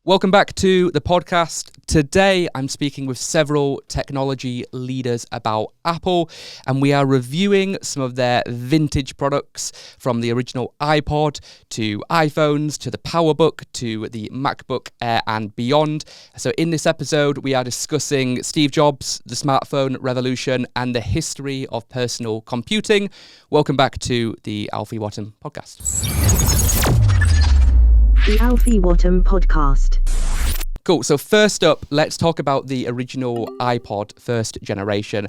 Welcome back to the podcast. Today, I'm speaking with several technology leaders about Apple, and we are reviewing some of their vintage products, from the original iPod to iPhones to the PowerBook to the MacBook Air and beyond. So in this episode, we are discussing Steve Jobs, the smartphone revolution, and the history of personal computing. Welcome back to the Alfie Whattam podcast. The Alfie Whattam podcast. Cool. So first up, let's talk about the original iPod first generation.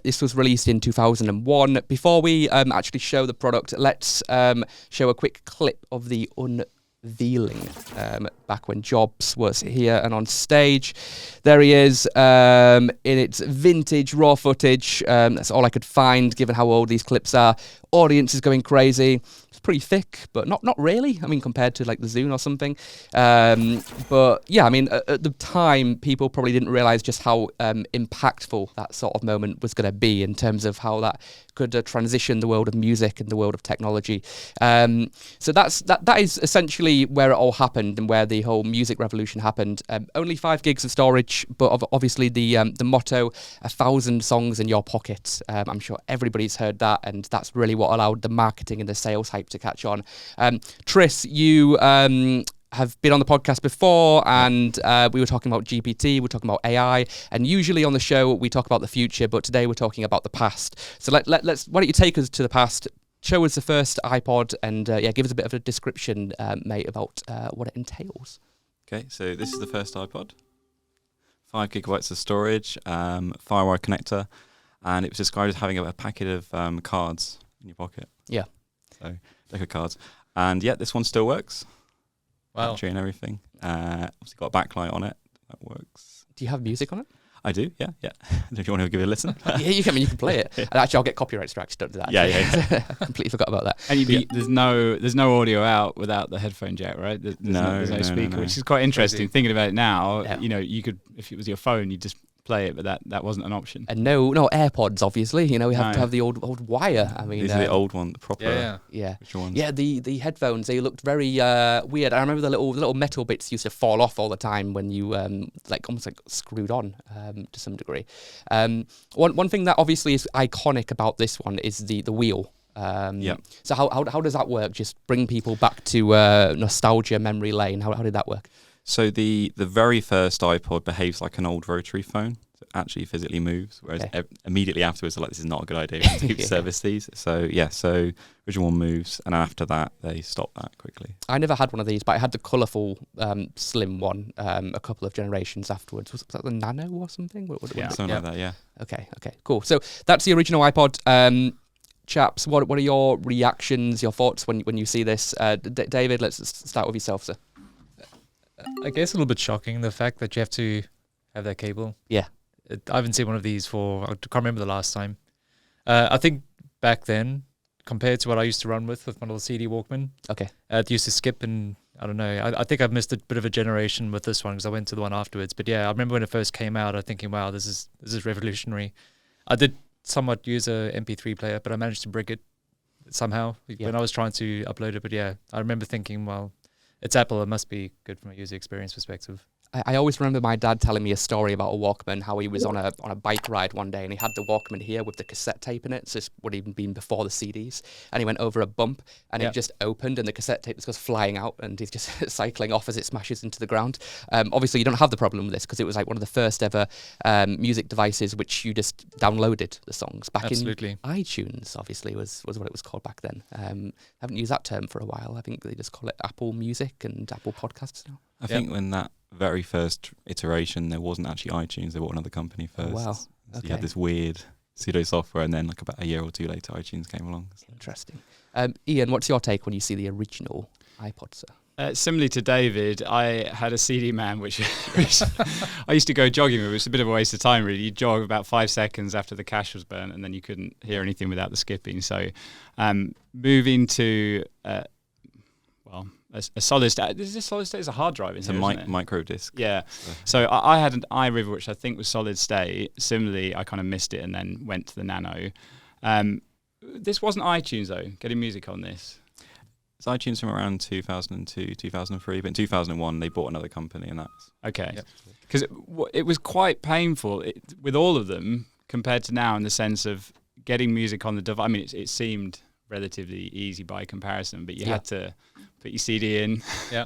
This was released in 2001. Before we actually show the product, let's show a quick clip of the unveiling back when Jobs was here and on stage. There he is in its vintage raw footage. That's all I could find, given how old these clips are. Audience is going crazy. It's pretty thick, but not really. I mean, compared to like the Zune or something. But yeah, I mean, at the time, people probably didn't realize just how impactful that sort of moment was going to be in terms of how that could transition the world of music and the world of technology. So that is essentially where it all happened and where the whole music revolution happened. Only 5 gigs of storage, but obviously the motto, 1,000 songs in your pocket. I'm sure everybody's heard that, and that's really what allowed the marketing and the sales hype to catch on. Tris, you have been on the podcast before, and we were talking about GPT, we're talking about AI, and usually on the show we talk about the future, but today we're talking about the past. So let's why don't you take us to the past, show us the first iPod, and give us a bit of a description, mate, about what it entails. Okay, so this is the first iPod. 5 gigabytes of storage, FireWire connector, and it was described as having a packet of cards in your pocket. Yeah. So, deck of cards. And yeah, this one still works. Wow. Battery and everything. Obviously got a backlight on it. That works. Do you have music on it? I do, yeah. If you want to give it a listen. Yeah, you can play it. And actually, I'll get copyright strikes. Don't do that. Yeah. I completely forgot about that. And there's no audio out without the headphone jack, right? There's no speaker, which is quite interesting. Crazy. Thinking about it now, Yeah. you could, if it was your phone, you'd just play it, but that wasn't an option. And no AirPods, obviously. We have to have the old wire. I mean, These are the old one, the proper original ones. Yeah, the headphones, they looked very weird. I remember the little metal bits used to fall off all the time when you almost like screwed on to some degree. One thing that obviously is iconic about this one is the wheel. So how does that work? Just bring people back to nostalgia memory lane. How did that work? So the very first iPod behaves like an old rotary phone. So it actually physically moves, whereas immediately afterwards, they're like, this is not a good idea to service these. So original one moves, and after that, they stop that quickly. I never had one of these, but I had the colourful slim one a couple of generations afterwards. Was that the Nano or something? Something like that, yeah. Okay, cool. So that's the original iPod. Chaps, what are your reactions, your thoughts when you see this? David, let's start with yourself, sir. I guess a little bit shocking, the fact that you have to have that cable. Yeah. I haven't seen one of these I can't remember the last time. I think back then, compared to what I used to run with my little CD Walkman, it used to skip, and I don't know. I think I've missed a bit of a generation with this one because I went to the one afterwards. But yeah, I remember when it first came out, I was thinking, wow, this is revolutionary. I did somewhat use a MP3 player, but I managed to brick it somehow when I was trying to upload it. But yeah, I remember thinking, well, it's Apple, it must be good from a user experience perspective. I always remember my dad telling me a story about a Walkman, how he was on a bike ride one day and he had the Walkman here with the cassette tape in it. So this would have even been before the CDs. And he went over a bump and it just opened and the cassette tape just goes flying out and he's just cycling off as it smashes into the ground. Obviously, you don't have the problem with this because it was like one of the first ever music devices which you just downloaded the songs back in iTunes, obviously, was what it was called back then. Haven't used that term for a while. I think they just call it Apple Music and Apple Podcasts now. I think when that very first iteration, there wasn't actually iTunes. They bought another company first. Oh, wow. So you had this weird pseudo software, and then like about a year or two later, iTunes came along. So. Interesting. Ian, what's your take when you see the original iPod, sir? Similarly to David, I had a CD man, which I used to go jogging with. It was a bit of a waste of time, really. You'd jog about 5 seconds after the cache was burnt, and then you couldn't hear anything without the skipping. So moving to... a solid state. Is this solid state? It's a hard drive. It's a micro disc. Yeah. So I had an iRiver, which I think was solid state. Similarly, I kind of missed it and then went to the Nano. This wasn't iTunes though. Getting music on this. It's iTunes from around 2002, 2003, but in 2001 they bought another company, and that's okay. Because it was quite painful with all of them compared to now, in the sense of getting music on the device. I mean, it seemed relatively easy by comparison, but you had to put your CD in,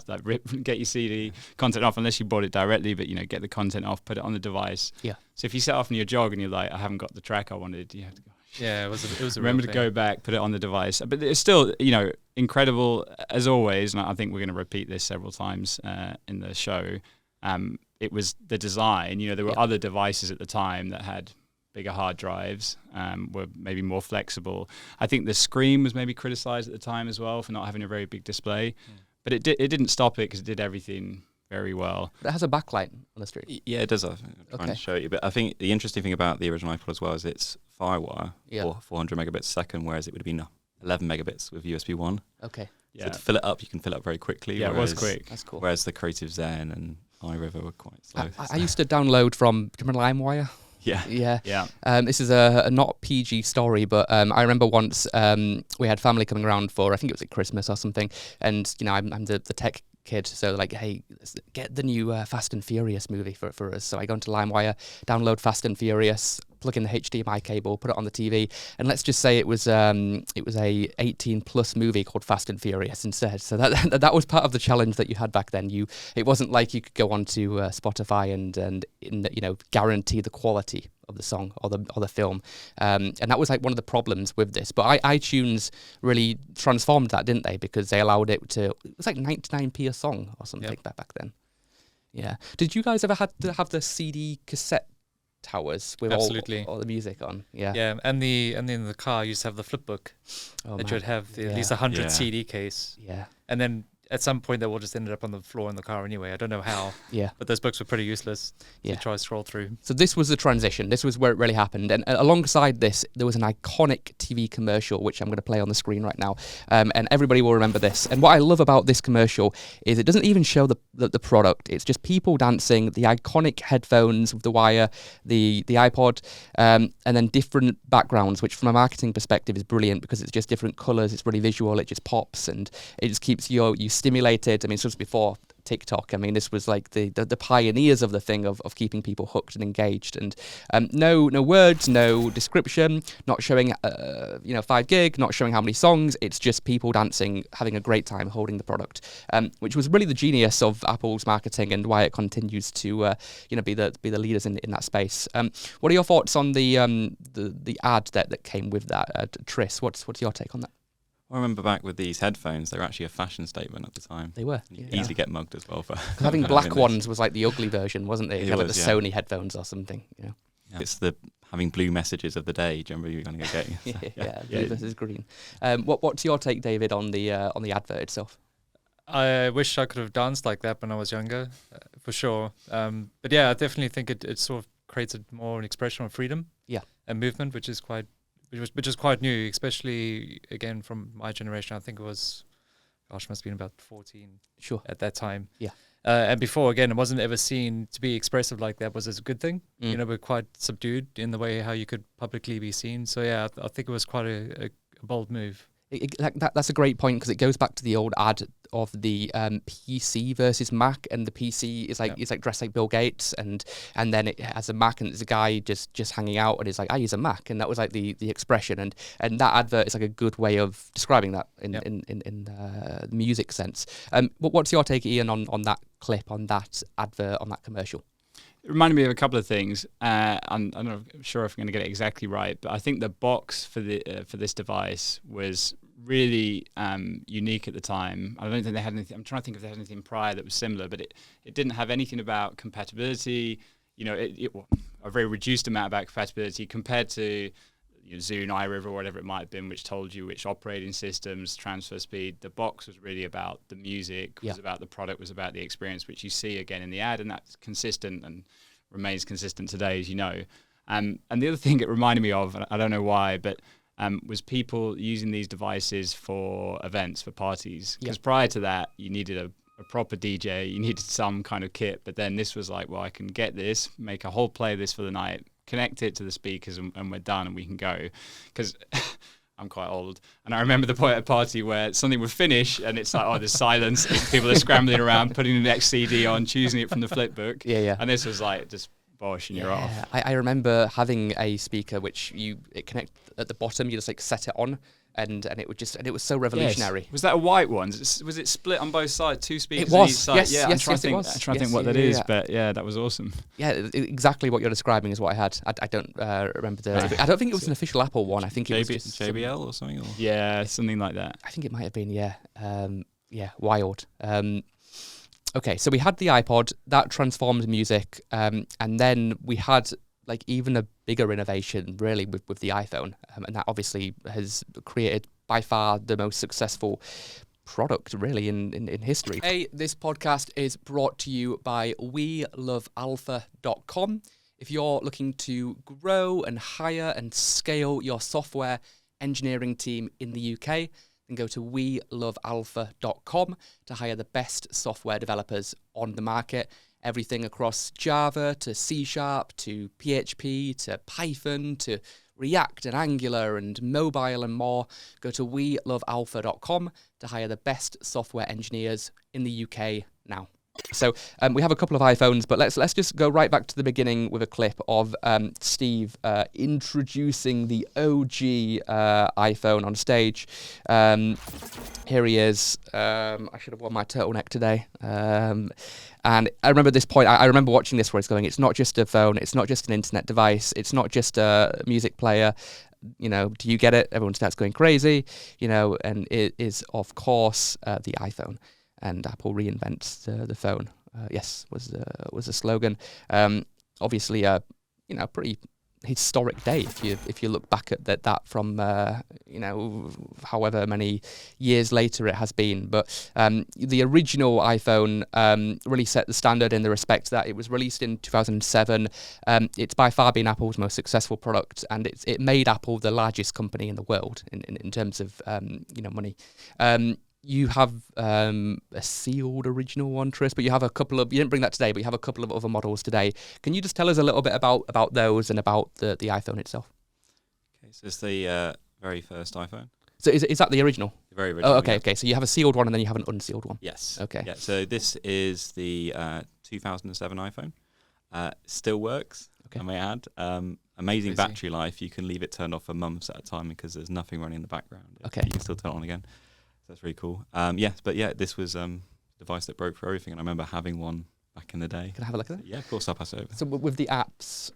like get your CD content off, unless you bought it directly, but get the content off, put it on the device. Yeah. So if you set off on your jog and you're like, I haven't got the track I wanted, you have to go. Yeah, it was a remember real to thing. go back, put it on the device. But it's still, incredible as always, and I think we're going to repeat this several times in the show. It was the design. There were other devices at the time that had bigger hard drives, were maybe more flexible. I think the screen was maybe criticized at the time as well for not having a very big display, but it didn't stop it because it did everything very well. It has a backlight on the screen. Yeah, it does. I'm trying to show you. But I think the interesting thing about the original iPod as well is it's Firewire, or 400 megabits a second, whereas it would have been 11 megabits with USB 1. Okay. So to fill it up, you can fill it up very quickly. Yeah, it was quick. That's cool. Whereas the Creative Zen and iRiver were quite slow. I used to download from, do you remember LimeWire? Yeah. This is a not PG story, but I remember once we had family coming around for, I think it was at Christmas or something, and I'm the tech kid, so like, hey, let's get the new Fast and Furious movie for us. So I go into LimeWire, download Fast and Furious, plug in the HDMI cable, put it on the TV, and let's just say it was a 18+ movie called Fast and Furious instead. So that was part of the challenge that you had back then. It wasn't like you could go onto Spotify and guarantee the quality of the song or the film, and that was like one of the problems with this. But iTunes really transformed that, didn't they? Because they allowed it was like 99p a song or something back then. Yeah. Did you guys ever have the CD cassette towers with all the music on? Yeah, and then in the car you used to have the flip book that you'd have at least 100 CD case. Yeah, and then at some point they all just ended up on the floor in the car anyway. I don't know how. But those books were pretty useless to try to scroll through. So this was the transition. This was where it really happened. And alongside this, there was an iconic TV commercial, which I'm going to play on the screen right now. And everybody will remember this. And what I love about this commercial is it doesn't even show the product. It's just people dancing, the iconic headphones with the wire, the iPod, and then different backgrounds, which from a marketing perspective is brilliant because it's just different colors. It's really visual. It just pops and it just keeps you stimulated. I mean, since before TikTok, I mean, this was like the pioneers of the thing of keeping people hooked and engaged. And no words, no description, not showing 5 gig, not showing how many songs. It's just people dancing, having a great time, holding the product, which was really the genius of Apple's marketing and why it continues to be the leaders in that space. What are your thoughts on the ad that came with that, Tris? What's your take on that? I remember back with these headphones, they were actually a fashion statement at the time. They were. You easily get mugged as well. Having black ones was like the ugly version, wasn't it? Like the Sony headphones or something. Yeah. It's the having blue messages of the day. Do you remember you were going to get? Blue versus green. What's your take, David, on the advert itself? I wish I could have danced like that when I was younger, for sure. But yeah, I definitely think it sort of created more an expression of freedom. Yeah. And movement, which is quite new, especially again from my generation. I think it was, must have been about 14. Sure. At that time. Yeah. And before, again, it wasn't ever seen to be expressive like that was a good thing. We're quite subdued in the way how you could publicly be seen. So yeah, I think it was quite a bold move. That's a great point because it goes back to the old ad of the PC versus Mac, and the PC is like it's like dressed like Bill Gates, and then it has a Mac and there's a guy just hanging out and it's like I use a Mac, and that was like the expression, and that advert is like a good way of describing that in the music sense. What's your take, Ian, on that clip, on that advert, on that commercial? It reminded me of a couple of things. I'm not sure if I'm going to get it exactly right, but I think the box for this device was really unique at the time. I don't think they had anything. I'm trying to think if they had anything prior that was similar, but it didn't have anything about compatibility. A very reduced amount about compatibility compared to Zune, iRiver, or whatever it might have been, which told you which operating systems, transfer speed. The box was really about the music, was about the product, was about the experience, which you see again in the ad, and that's consistent and remains consistent today, as you know. And the other thing it reminded me of, and I don't know why, but was people using these devices for events, for parties. Because prior to that, you needed a proper DJ, you needed some kind of kit, but then this was like, well, I can get this, make a whole playlist for the night, connect it to the speakers, and we're done and we can go. Because I'm quite old. And I remember the point at a party where something would finish and it's like, oh, there's silence. People are scrambling around, putting the next CD on, choosing it from the flipbook. Yeah. And this was like just bosh and you're off. I remember having a speaker which it connect at the bottom. You just like set it on. And it was so revolutionary. Yes. Was that a white one? Was it split on both sides? 2 speakers it was. on each side? Yes, yeah, yes, I'm it was. trying to think what that is, but yeah, that was awesome. Yeah, exactly what you're describing is what I had. I don't remember I don't think it was an official Apple one. I think it was just JBL or something. Or? Yeah, something like that. I think it might have been. Wild. Okay, so we had the iPod that transformed music, and then we had like even a bigger innovation really with the iPhone, and that obviously has created by far the most successful product really in history. Hey, this podcast is brought to you by WeLoveAlpha.com. If you're looking to grow and hire and scale your software engineering team in the UK, then go to WeLoveAlpha.com to hire the best software developers on the market. Everything across Java to C# to PHP to Python to React and Angular and mobile and more. Go to WeLoveAlpha.com to hire the best software engineers in the UK now. So we have a couple of iPhones, but let's just go right back to the beginning with a clip of Steve introducing the OG iPhone on stage. Here he is. I should have worn my turtleneck today. And I remember this point. I remember watching this where it's going. It's not just a phone. It's not just an internet device. It's not just a music player. You know, do you get it? Everyone starts going crazy. You know, and it is of course the iPhone. And Apple reinvents the phone. Yes, was the slogan. Obviously, pretty historic day if you look back at that from however many years later it has been. But the original iPhone really set the standard in the respect that it was released in 2007. It's by far been Apple's most successful product, and it made Apple the largest company in the world in terms of money. You have a sealed original one, Tris, but you have a couple of, you didn't bring that today, but you have a couple of other models today. Can you just tell us a little bit about those and about the iPhone itself? Okay, so it's the very first iPhone. So is that the original? The very original. Oh, okay, yes. Okay. So you have a sealed one and then you have an unsealed one. Yes. Okay. Yeah, so this is the 2007 iPhone. Still works, I may add. Amazing battery life. You can leave it turned off for months at a time because there's nothing running in the background. Okay. You can still turn it on again. That's really cool. This was a device that broke for everything, and I remember having one back in the day. Can I have a look at it? Yeah, of course, I'll pass it over. So with the apps,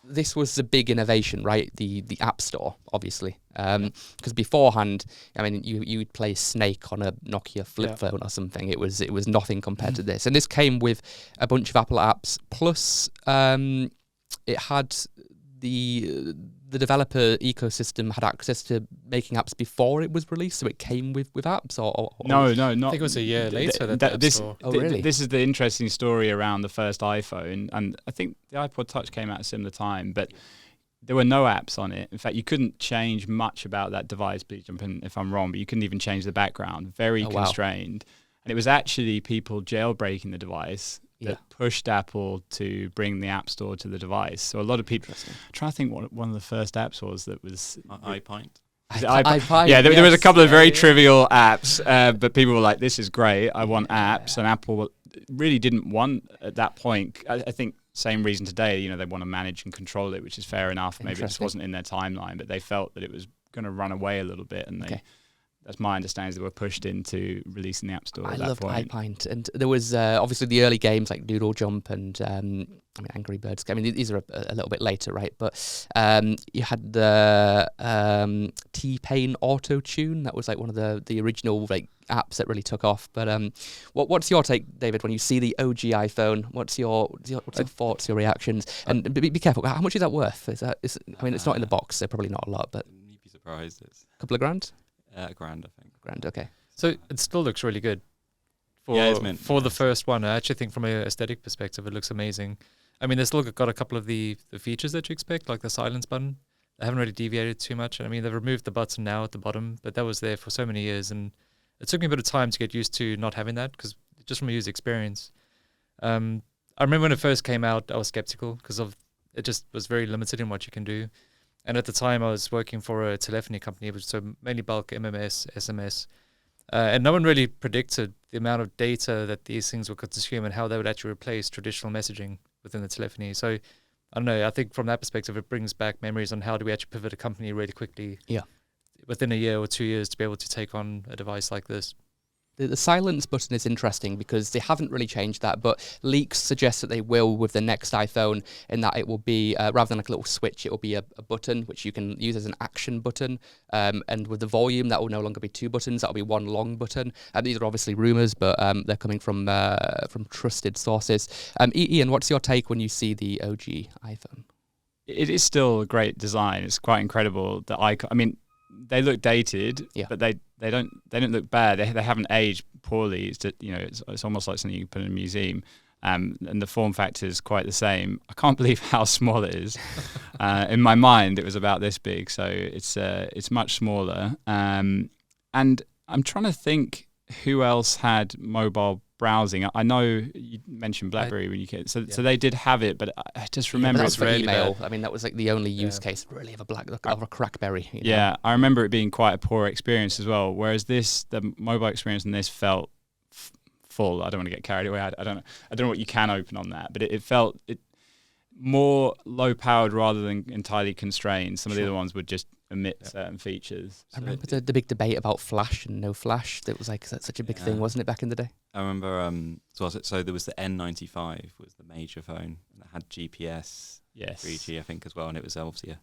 this was the big innovation, right? The App Store, obviously. Because beforehand, I mean, you would play Snake on a Nokia flip phone or something. It was nothing compared to this. And this came with a bunch of Apple apps, plus it had the developer ecosystem had access to making apps before it was released, so it came with apps. No, not. I think it was a year later. Really? This is the interesting story around the first iPhone, and I think the iPod Touch came out at a similar time, but there were no apps on it. In fact, you couldn't change much about that device. Please jump in if I'm wrong, but you couldn't even change the background. Very constrained. And it was actually people jailbreaking the device that pushed Apple to bring the App Store to the device. So a lot of people, I'm trying to think what one of the first apps was that was... iPint. Yeah, there was a couple of very trivial apps, but people were like, this is great, I want apps. And Apple really didn't want, at that point, I think same reason today, they want to manage and control it, which is fair enough. Maybe it just wasn't in their timeline, but they felt that it was going to run away a little bit, and that's my understanding, they were pushed into releasing the App Store at that point. I loved iPint, and there was obviously the early games like Doodle Jump and Angry Birds. I mean, these are a little bit later, right? But you had the T-Pain Auto Tune. That was like one of the original apps that really took off. But what's your take, David, when you see the OG iPhone? What's your thoughts, your reactions? And be careful. How much is that worth? It's not in the box, so probably not a lot, but You'd be surprised. It's a couple of grand. $1,000, I think. Grand, okay. So it still looks really good. For the first one, I actually think from an aesthetic perspective, it looks amazing. I mean, they still got a couple of the features that you expect, like the silence button. They haven't really deviated too much. I mean, they've removed the button now at the bottom, but that was there for so many years, and it took me a bit of time to get used to not having that, because just from a user experience. I remember when it first came out, I was skeptical because it just was very limited in what you can do. And at the time, I was working for a telephony company, which so mainly bulk MMS, SMS. And no one really predicted the amount of data that these things would consume and how they would actually replace traditional messaging within the telephony. So I don't know, I think from that perspective, it brings back memories on how do we actually pivot a company really quickly within a year or 2 years to be able to take on a device like this. The silence button is interesting because they haven't really changed that, but leaks suggest that they will with the next iPhone, in that it will be, rather than like a little switch, it will be a button which you can use as an action button. And with the volume, that will no longer be 2 buttons, that will be 1 long button. These are obviously rumours, but they're coming from trusted sources. Ian, what's your take when you see the OG iPhone? It is still a great design. It's quite incredible. The icon, I mean, they look dated, but they don't look bad. They haven't aged poorly. It's just, it's almost like something you put in a museum. And the form factor is quite the same. I can't believe how small it is. In my mind, it was about this big, so it's much smaller. And I'm trying to think who else had mobile browsing. I know you mentioned BlackBerry when you came, so they did have it, but I just remember it's for really email. bad. I mean, that was like the only use case really of a CrackBerry. Yeah, I remember it being quite a poor experience as well. Whereas the mobile experience in this felt full. I don't want to get carried away. I don't know what you can open on that, but it felt more low powered rather than entirely constrained. Some of the other ones would just omit certain features. I remember the big debate about flash and no flash. That was like such a big thing, wasn't it, back in the day? I remember. So there was the N95 was the major phone that had GPS, 3G I think as well, and it was obviously a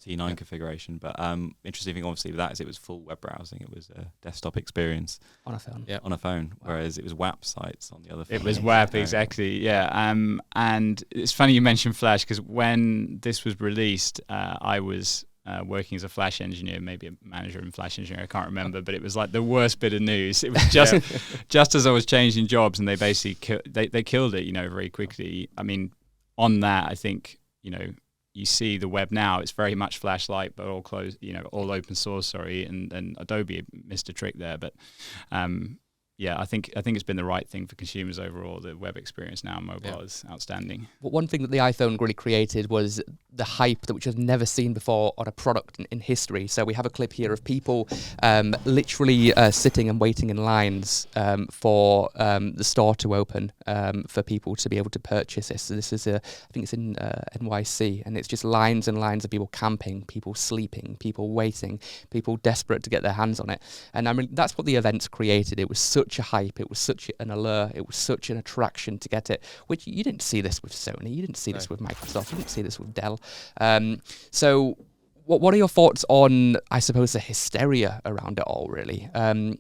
T9 configuration. But interesting thing obviously with that is it was full web browsing. It was a desktop experience on a phone. Yeah, on a phone. Wow. Whereas it was WAP sites on the other phone. It was WAP, exactly. Yeah. And it's funny you mentioned Flash because when this was released, I was working as a Flash engineer, maybe a manager in Flash engineer, I can't remember, but it was like the worst bit of news. It was just as I was changing jobs, and they basically they killed it, very quickly. I mean, on that, I think, you see the web now, it's very much Flashlight, but all closed, all open source, and Adobe missed a trick there. But I think it's been the right thing for consumers overall. The web experience now on mobile is outstanding. Well, one thing that the iPhone really created was the hype that which was never seen before on a product in history. So we have a clip here of people literally sitting and waiting in lines for the store to open for people to be able to purchase this. So this is I think it's in NYC, and it's just lines and lines of people camping, people sleeping, people waiting, people desperate to get their hands on it. And I mean, that's what the events created. It was such a hype, it was such an allure, it was such an attraction to get it, which you didn't see this with Sony, you didn't see this with Microsoft, you didn't see this with Dell. So what are your thoughts on, I suppose, the hysteria around it all, really?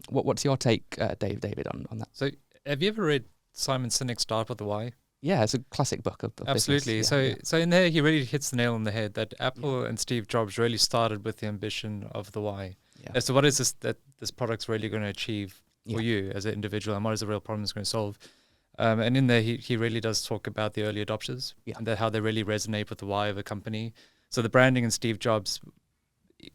What's your take, David, on that? So have you ever read Simon Sinek's Start with the Why? Yeah, it's a classic book of Absolutely. Business. So in there, he really hits the nail on the head that Apple and Steve Jobs really started with the ambition of the why. As to what is this that this product's really going to achieve for you as an individual, and what is the real problem it's going to solve. And in there, he really does talk about the early adopters and how they really resonate with the why of a company. So the branding and Steve Jobs,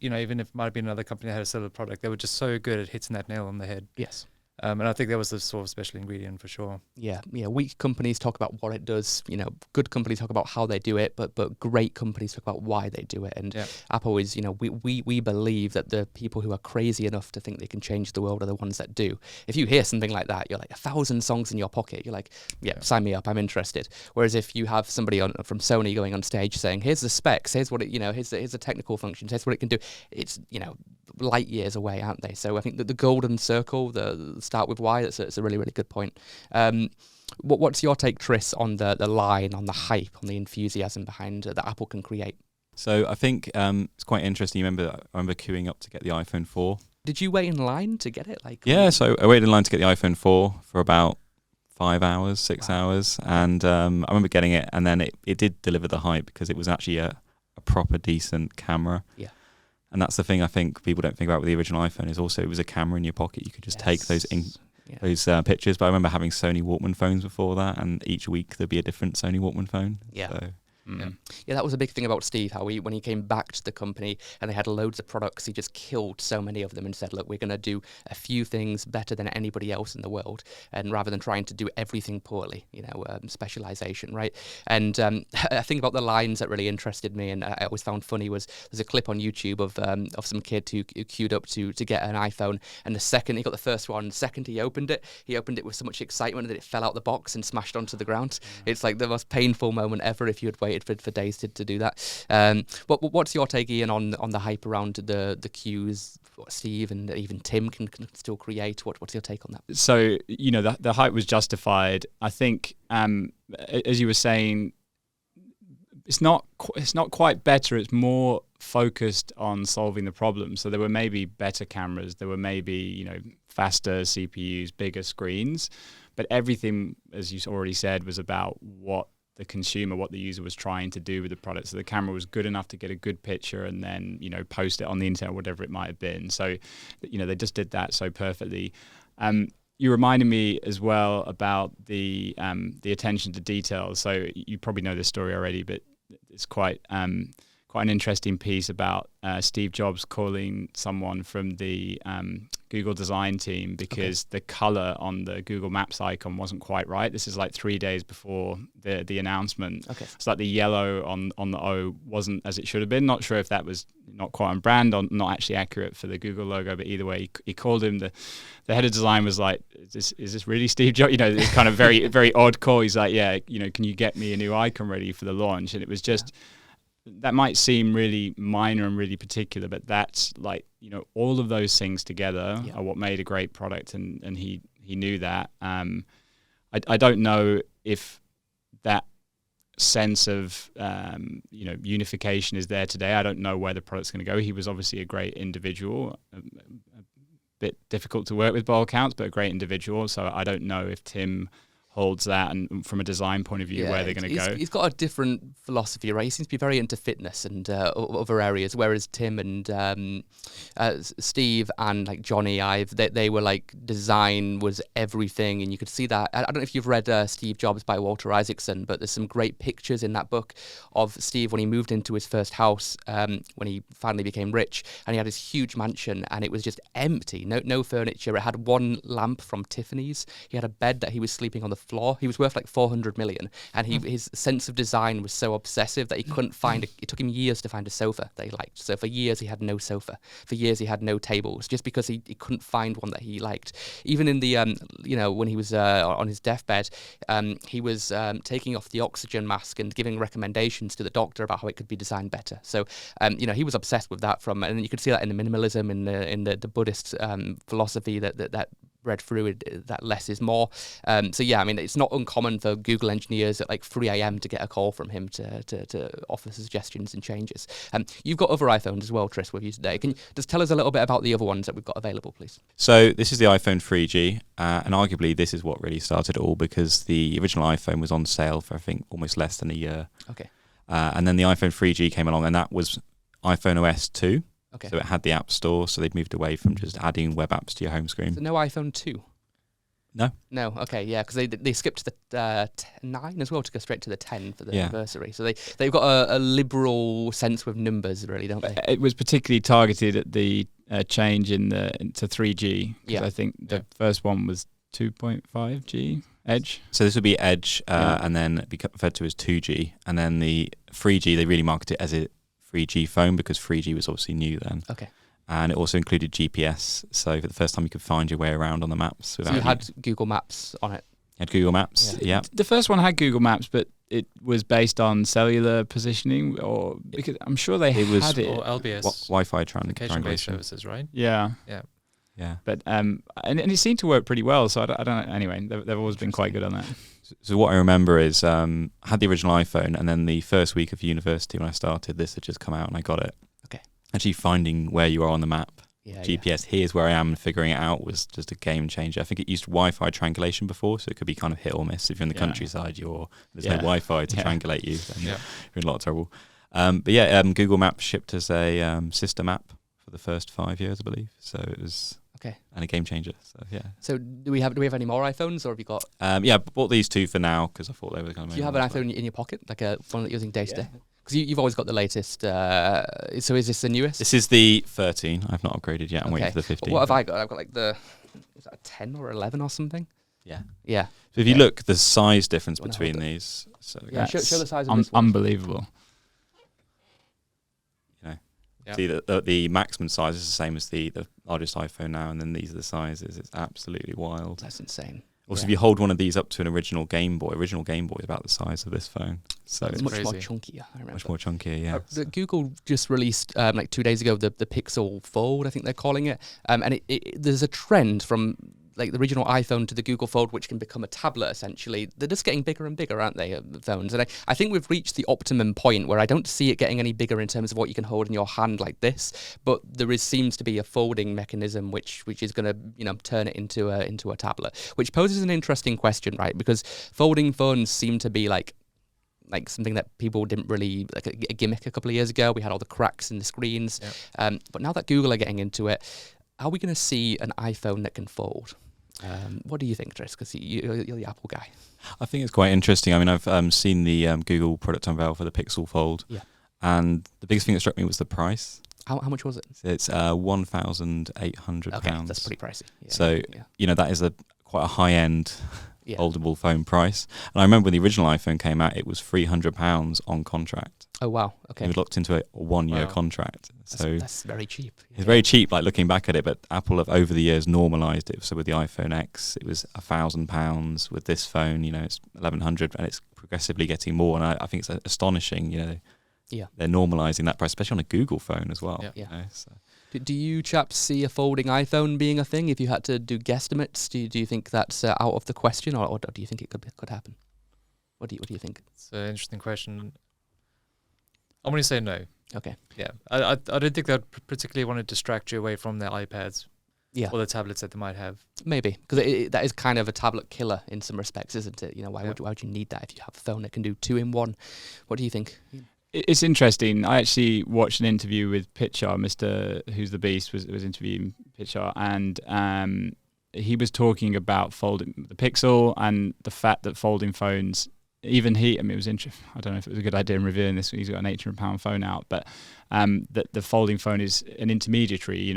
even if it might have been another company that had a similar product, they were just so good at hitting that nail on the head. Yes. And I think that was the sort of special ingredient for sure. Yeah. Weak companies talk about what it does. Good companies talk about how they do it, but great companies talk about why they do it. And Apple is, we believe that the people who are crazy enough to think they can change the world are the ones that do. If you hear something like that, you're like 1,000 songs in your pocket. You're like, sign me up, I'm interested. Whereas if you have somebody from Sony going on stage saying, here's the specs, here's what it, here's the technical functions, here's what it can do. It's, light years away, aren't they? So I think that the golden circle, the start with why, it's a really, really good point. What's your take, Tris, on the line, on the hype, on the enthusiasm behind that Apple can create? So I think it's quite interesting. I remember queuing up to get the iPhone 4. Did you wait in line to get it? So I waited in line to get the iPhone 4 for about 5 hours, 6 hours, and I remember getting it, and then it did deliver the hype because it was actually a proper decent camera. Yeah. And that's the thing I think people don't think about with the original iPhone is also it was a camera in your pocket. You could just take those pictures. But I remember having Sony Walkman phones before that, and each week there'd be a different Sony Walkman phone. Yeah. So Yeah, that was a big thing about Steve, how when he came back to the company and they had loads of products, he just killed so many of them and said, look, we're going to do a few things better than anybody else in the world. And rather than trying to do everything poorly, specialization, right? And I think about the lines that really interested me and I always found funny was there's a clip on YouTube of some kid who queued up to get an iPhone. And the second he got the first one, the second he opened it with so much excitement that it fell out the box and smashed onto the ground. It's like the most painful moment ever if you had waited for days to do that. What's your take, Ian, on the hype around the queues? Steve and even Tim can still create. What's your take on that? So the hype was justified. I think, as you were saying, it's not quite better. It's more focused on solving the problem. So there were maybe better cameras. There were maybe faster CPUs, bigger screens, but everything, as you already said, was about what the user was trying to do with the product. So the camera was good enough to get a good picture and then post it on the internet, whatever it might have been. So they just did that so perfectly. You reminded me as well about the attention to detail. So you probably know this story already, but it's quite an interesting piece about Steve Jobs calling someone from the Google design team because the color on the Google Maps icon wasn't quite right. This is like 3 days before the announcement. Okay. It's like the yellow on the O wasn't as it should have been. Not sure if that was not quite on brand or not actually accurate for the Google logo, but either way, he called him. The head of design was like, is this really Steve Jobs? It's kind of very, very odd call. He's like, yeah, can you get me a new icon ready for the launch? And it was just... That might seem really minor and really particular, but that's like, all of those things together are what made a great product, and he knew that. I don't know if that sense of unification is there today. I don't know where the product's going to go. He was obviously a great individual, a bit difficult to work with by all accounts, but a great individual. So I don't know if Tim holds that, and from a design point of view, where they're going to go. He's got a different philosophy, right? He seems to be very into fitness and other areas, whereas Tim and Steve and like Johnny Ive, they were like design was everything, and you could see that. I don't know if you've read Steve Jobs by Walter Isaacson, but there's some great pictures in that book of Steve when he moved into his first house, when he finally became rich, and he had this huge mansion, and it was just empty, no furniture. It had one lamp from Tiffany's. He had a bed that he was sleeping on the floor. He was worth like 400 million, and his sense of design was so obsessive that he couldn't find it took him years to find a sofa that he liked. So for years he had no sofa. For years he had no tables, just because he couldn't find one that he liked. Even in the when he was on his deathbed, he was taking off the oxygen mask and giving recommendations to the doctor about how it could be designed better. So he was obsessed with that and you could see that in the minimalism, in the Buddhist philosophy that read through it, that less is more. It's not uncommon for Google engineers at like 3 a.m. to get a call from him to offer suggestions and changes. You've got other iPhones as well, Tris, with you today. Can you just tell us a little bit about the other ones that we've got available, please? So this is the iPhone 3G, and arguably this is what really started it all, because the original iPhone was on sale for, I think, almost less than a year. Okay. And then the iPhone 3G came along, and that was iPhone OS 2. Okay. So it had the App Store, so they'd moved away from just adding web apps to your home screen. So no iPhone 2? No, okay, yeah, because they skipped the 9 as well to go straight to the 10 for the anniversary. So they've got a liberal sense with numbers, really, don't they? It was particularly targeted at the change to 3G. I think the first one was 2.5G Edge. So this would be Edge, and then it'd be referred to as 2G, and then the 3G they really marketed it as a 3G phone because 3G was obviously new then. Okay. And it also included GPS, so for the first time you could find your way around on the maps. So you had Google Maps on it? You had Google Maps, yeah. The first one had Google Maps, but it was based on cellular positioning, or because I'm sure they had it. Or LBS. Wi-Fi triangulation services, right? Yeah. But and it seemed to work pretty well, so I don't know. Anyway, they've always been quite good on that. So what I remember is I had the original iPhone, and then the first week of university when I started, this had just come out and I got it. Okay. Actually finding where you are on the map, GPS, here's where I am, and figuring it out was just a game changer. I think it used Wi-Fi triangulation before, so it could be kind of hit or miss. If you're in the countryside, there's no Wi-Fi to triangulate you, then you're in a lot of trouble. Google Maps shipped as a system app for the first 5 years, I believe. So it was Okay. And a game changer. So yeah. So do we have any more iPhones, or have you got? Yeah, bought these two for now because I thought they were kind of. Do you have an iPhone in your pocket, like a one that you're using day to day? Because you've always got the latest. So is this the newest? This is the 13. I've not upgraded yet. I'm waiting for the 15. What have I got? I've got like is that a 10 or 11 or something? Yeah. Yeah. So if you look, the size difference Wanna between hold it? these. So Yeah. Show the size of this one. Unbelievable. You know, Yeah. see the maximum size is the same as the largest iPhone now, and then these are the sizes. It's absolutely wild. That's insane. Also, if you hold one of these up to an original Game Boy is about the size of this phone. So It's it's much crazy. more chunkier. I remember. much more chunkier, yeah. Google just released like 2 days ago the Pixel Fold, I think they're calling it, and there's a trend from like the original iPhone to the Google Fold, which can become a tablet essentially. They're just getting bigger and bigger, aren't they, the phones? And I think we've reached the optimum point where I don't see it getting any bigger in terms of what you can hold in your hand like this, but there seems to be a folding mechanism which is going to turn it into a tablet, which poses an interesting question, right? Because folding phones seem to be like something that people didn't really like a gimmick a couple of years ago. We had all the cracks in the screens, but now that Google are getting into it, are we going to see an iPhone that can fold? What do you think, Tris? Because you're the Apple guy. I think it's quite interesting. I mean, I've seen the Google product unveil for the Pixel Fold, and the biggest thing that struck me was the price. How much was it? It's £1,800. Okay, that's pretty pricey. Yeah, So that is quite a high end foldable phone price. And I remember when the original iPhone came out, it was £300 on contract. Oh wow! Okay, we looked into a 1 year contract. So that's very cheap. It's very cheap, like looking back at it. But Apple have over the years normalised it. So with the iPhone X, it was £1,000. With this phone, it's £1,100, and it's progressively getting more. And I think it's astonishing. They're normalising that price, especially on a Google phone as well. So. Do you chaps see a folding iPhone being a thing? If you had to do guesstimates, do you think that's out of the question, or do you think it could happen? What do you think? It's an interesting question. I'm going to say no. Okay. Yeah. I don't think that particularly want to distract you away from their iPads or the tablets that they might have. Maybe, because that is kind of a tablet killer in some respects, isn't it? Why would you need that if you have a phone that can do 2-in-1? What do you think? It's interesting. I actually watched an interview with Pitchar, Mr. Who's the Beast was interviewing Pitchar, and he was talking about folding the Pixel and the fact that folding phones, even it was interesting. I don't know if it was a good idea in reviewing this. He's got an £800 phone out, but that the folding phone is an intermediary.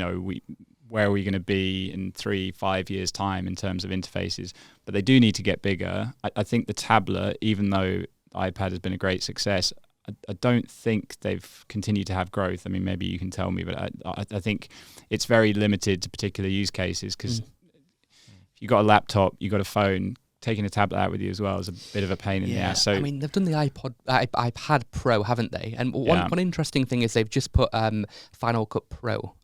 Where are we going to be in 3-5 years' time in terms of interfaces? But they do need to get bigger. I think the tablet, even though the iPad has been a great success, I don't think they've continued to have growth. I mean, maybe you can tell me, but I think it's very limited to particular use cases because if you've got a laptop, you've got a phone, taking a tablet out with you as well is a bit of a pain in the ass. So I mean, they've done the iPad Pro, haven't they? And one interesting thing is they've just put Final Cut Pro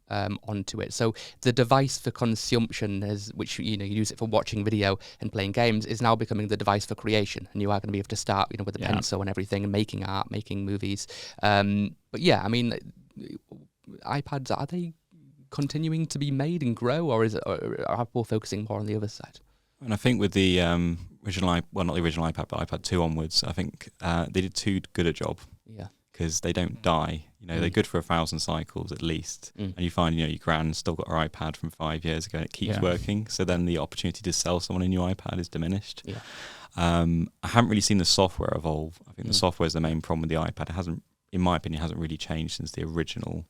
onto it. So the device for consumption, which you use it for watching video and playing games, is now becoming the device for creation. And you are going to be able to start, with the pencil and everything, and making art, making movies. But yeah, I mean, iPads, are they continuing to be made and grow, or are Apple focusing more on the other side? And I think with the original, not the original iPad, but iPad 2 onwards, I think they did too good a job. Yeah. Because they don't die. They're good for 1,000 cycles at least. And you find, your gran's still got her iPad from 5 years ago and it keeps working. So then the opportunity to sell someone a new iPad is diminished. Yeah. I haven't really seen the software evolve. I think the software is the main problem with the iPad. It hasn't, in my opinion, hasn't really changed since the original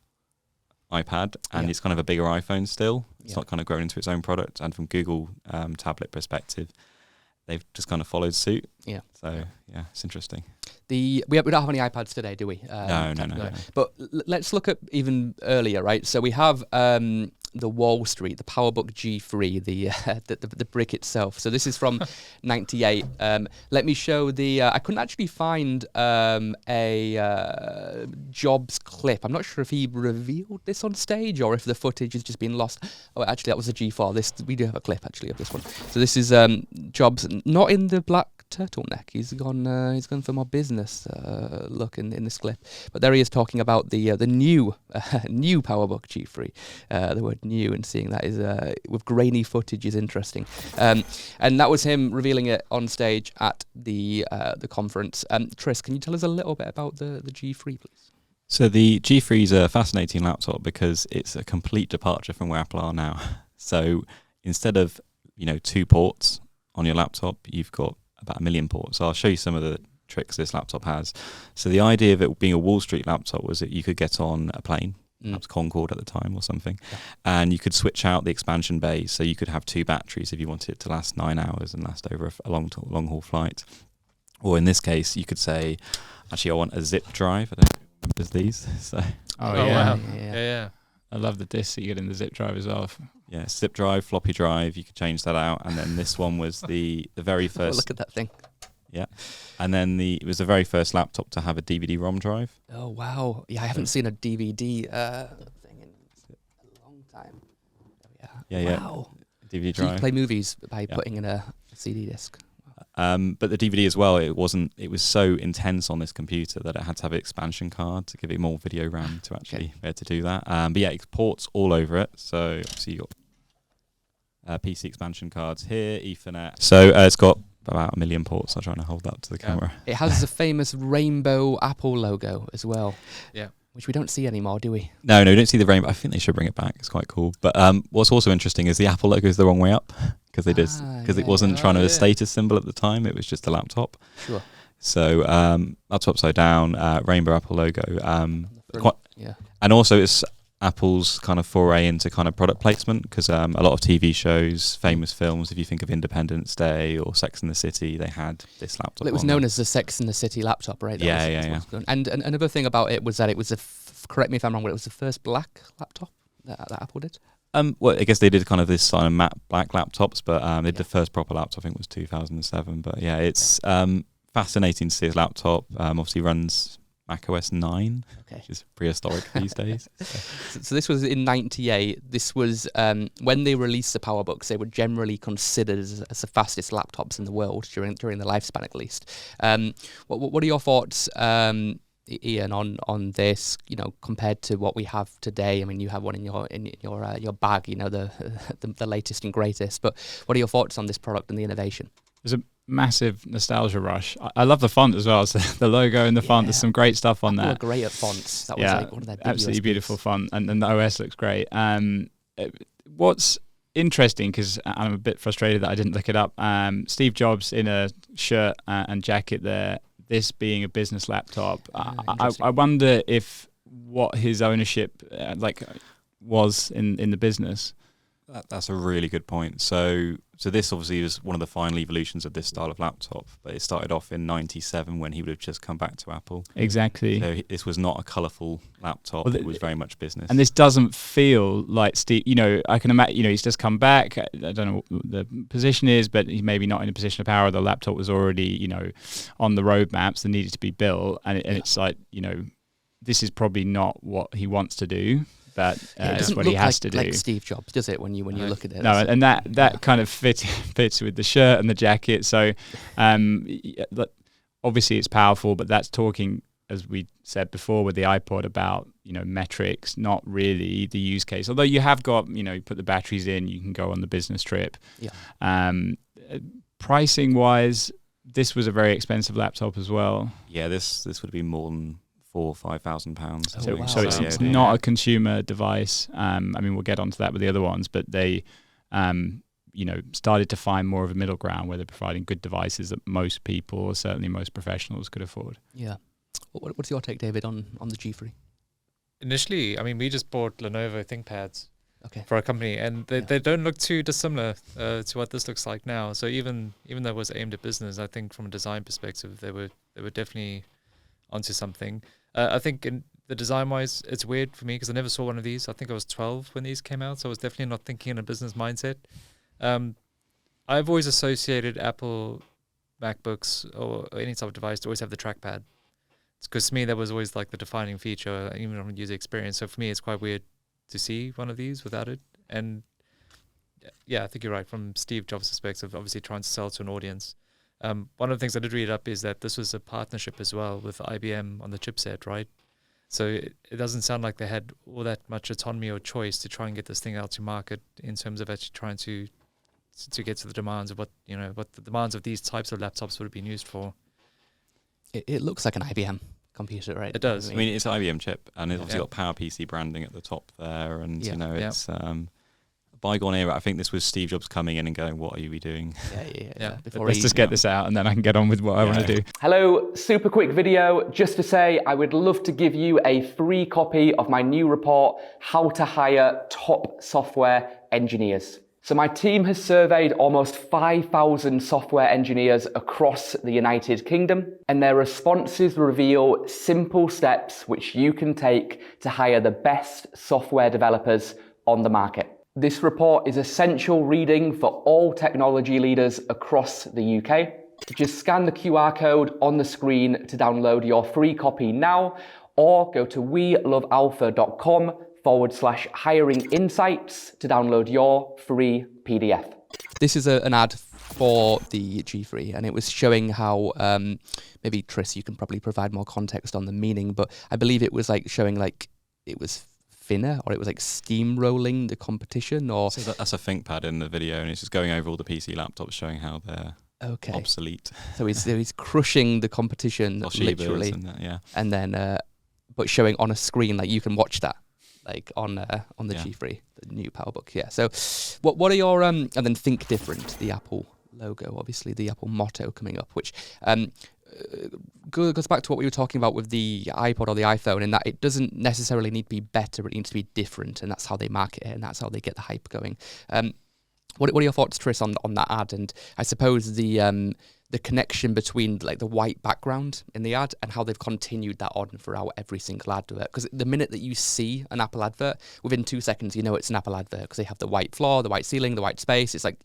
iPad, and it's kind of a bigger iPhone still. It's not kind of grown into its own product. And from Google tablet perspective, they've just kind of followed suit. Yeah. So it's interesting. We don't have any iPads today, do we? No. But let's look at even earlier, right? So we have the Wall Street, the PowerBook G3, the brick itself. So this is from '98. Let me show I couldn't actually find a Jobs clip. I'm not sure if he revealed this on stage or if the footage has just been lost. Oh, actually, that was the G4. We do have a clip actually of this one. So this is Jobs, not in the black turtleneck. He's gone for more business look in this clip. But there he is talking about the new PowerBook G3. The word new, and seeing that is with grainy footage is interesting. And that was him revealing it on stage at the conference. Tris, can you tell us a little bit about the G3, please? So the G3 is a fascinating laptop because it's a complete departure from where Apple are now. So instead of 2 ports on your laptop, you've got about 1 million ports. So I'll show you some of the tricks this laptop has. So the idea of it being a Wall Street laptop was that you could get on a plane, perhaps Concorde at the time or something, and you could switch out the expansion bays. So you could have 2 batteries if you wanted it to last 9 hours and last over a long haul flight. Or in this case, you could say, actually, I want a zip drive. I don't know if it remembers these. So. Wow. Yeah. I love the discs that you get in the zip drive as well. Yeah, zip drive, floppy drive, you could change that out. And then this one was the very first. Oh, look at that thing. Yeah. And then it was the very first laptop to have a DVD-ROM drive. Oh, wow. Yeah, I haven't seen a DVD thing in a long time. Yeah. Wow. DVD So you drive. play movies by putting in a CD disc. But the DVD as well, it was so intense on this computer that it had to have an expansion card to give it more video RAM to actually be able to do that. But yeah, it ports all over it. So obviously you got PC expansion cards here, Ethernet. So it's got about 1 million ports. I'm trying to hold that up to the camera. It has the famous rainbow Apple logo as well. Yeah. Which we don't see anymore, do we? No, you don't see the rainbow. I think they should bring it back. It's quite cool. But what's also interesting is the Apple logo is the wrong way up because it wasn't trying to be a status symbol at the time. It was just a laptop. Sure. So laptop upside down, rainbow Apple logo. Yeah. And also it's Apple's kind of foray into kind of product placement because a lot of TV shows, famous films, if you think of Independence Day or Sex and the City, they had this laptop. Well, it was known as the Sex and the City laptop, right? Yeah. And another thing about it was that it was correct me if I'm wrong, but it was the first black laptop that Apple did. Well, I guess they did kind of this kind of matte black laptops, but they did the first proper laptop, I think it was 2007. But yeah, it's fascinating to see his laptop. Obviously runs Mac OS 9, which is prehistoric these days. So this was in 98. This was when they released the PowerBooks, they were generally considered as the fastest laptops in the world during the lifespan, at least. What are your thoughts, Ian, on this? Compared to what we have today. I mean, you have one in your bag. The latest and greatest. But what are your thoughts on this product and the innovation? There's a massive nostalgia rush. I love the font as well. So the logo and the font, there's some great stuff on Apple there. Are great at fonts. That was like one of their big absolutely USPs. beautiful font, and the OS looks great. What's interesting, because I'm a bit frustrated that I didn't look it up. Steve Jobs in a shirt and jacket there. This being a business laptop, I wonder if what his ownership was in the business. That's a really good point. So this obviously was one of the final evolutions of this style of laptop, but it started off in 97 when he would have just come back to Apple. Exactly. So this was not a colourful laptop. It was very much business. And this doesn't feel like Steve, I can imagine, he's just come back. I don't know what the position is, but he's maybe not in a position of power. The laptop was already, on the roadmaps that needed to be built. And it's like, this is probably not what he wants to do. But it's what he has to do. Like Steve Jobs, does it? When you look at it, no, and that kind of fits with the shirt and the jacket. So, obviously it's powerful, but that's talking, as we said before, with the iPod about metrics, not really the use case. Although you have got you put the batteries in, you can go on the business trip. Yeah. Pricing wise, this was a very expensive laptop as well. Yeah, this would be more than £4,000 or £5,000. So it's not a consumer device. I mean, we'll get onto that with the other ones, but they, started to find more of a middle ground where they're providing good devices that most people, or certainly most professionals, could afford. Yeah. What's your take, David, on the G3? Initially, I mean, we just bought Lenovo ThinkPads Okay. for our company, and they don't look too dissimilar to what this looks like now. So even though it was aimed at business, I think from a design perspective, they were definitely onto something. I think in the design-wise, it's weird for me because I never saw one of these. I think I was 12 when these came out, so I was definitely not thinking in a business mindset. I've always associated Apple MacBooks or any type of device to always have the trackpad. Because to me, that was always like the defining feature, even on user experience. So for me, it's quite weird to see one of these without it. And yeah, I think you're right. From Steve Jobs' perspective, obviously trying to sell to an audience. One of the things I did read up is that this was a partnership as well with IBM on the chipset, right? So it doesn't sound like they had all that much autonomy or choice to try and get this thing out to market in terms of actually trying to get to the demands of what the demands of these types of laptops would have been used for. It looks like an IBM computer, right? It does. I mean, it's an IBM chip, and it's obviously got PowerPC branding at the top there, and it's bygone era. I think this was Steve Jobs coming in and going, "What are you doing?" Yeah. Let's just get this out, and then I can get on with what I want to do. Hello, super quick video just to say I would love to give you a free copy of my new report, How to Hire Top Software Engineers. So my team has surveyed almost 5,000 software engineers across the United Kingdom, and their responses reveal simple steps which you can take to hire the best software developers on the market. This report is essential reading for all technology leaders across the UK. Just scan the QR code on the screen to download your free copy now, or go to welovealpha.com/hiring insights to download your free PDF. This is an ad for the G3, and it was showing how, maybe Tris, you can probably provide more context on the meaning, but I believe it was like showing like it was thinner, or it was like steamrolling the competition, or... So that's a ThinkPad in the video, and it's just going over all the PC laptops showing how they're obsolete. So he's crushing the competition, literally. And then, but showing on a screen, like you can watch that, like on the G3, the new PowerBook. Yeah. So what are your, and then Think Different, the Apple logo, obviously the Apple motto coming up, which goes back to what we were talking about with the iPod or the iPhone, in that it doesn't necessarily need to be better, it needs to be different, and that's how they market it, and that's how they get the hype going. What are your thoughts, Tris, on that ad? And I suppose the connection between like the white background in the ad and how they've continued that on throughout every single advert. Because the minute that you see an Apple advert, within 2 seconds you know it's an Apple advert, because they have the white floor, the white ceiling, the white space. It's like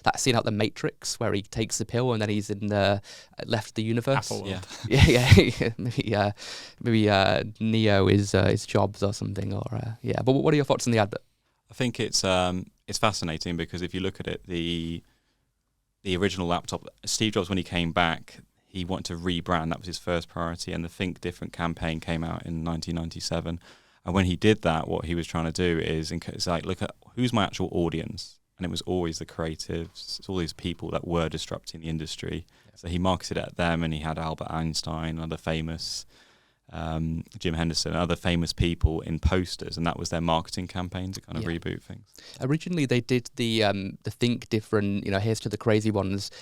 that scene out The Matrix where he takes the pill and then he's in left the universe. Apple World. Yeah. maybe Neo is Jobs or something. Or But what are your thoughts on the advert? I think it's fascinating because if you look at it, the original laptop, Steve Jobs, when he came back, he wanted to rebrand. That was his first priority, and the Think Different campaign came out in 1997. And when he did that, what he was trying to do is like, look at who's my actual audience, and it was always the creatives. It's all these people that were disrupting the industry. Yeah. So he marketed at them, and he had Albert Einstein, other famous. Jim Henderson, other famous people in posters, and that was their marketing campaign to kind of reboot things. Originally, they did the Think Different, here's to the crazy ones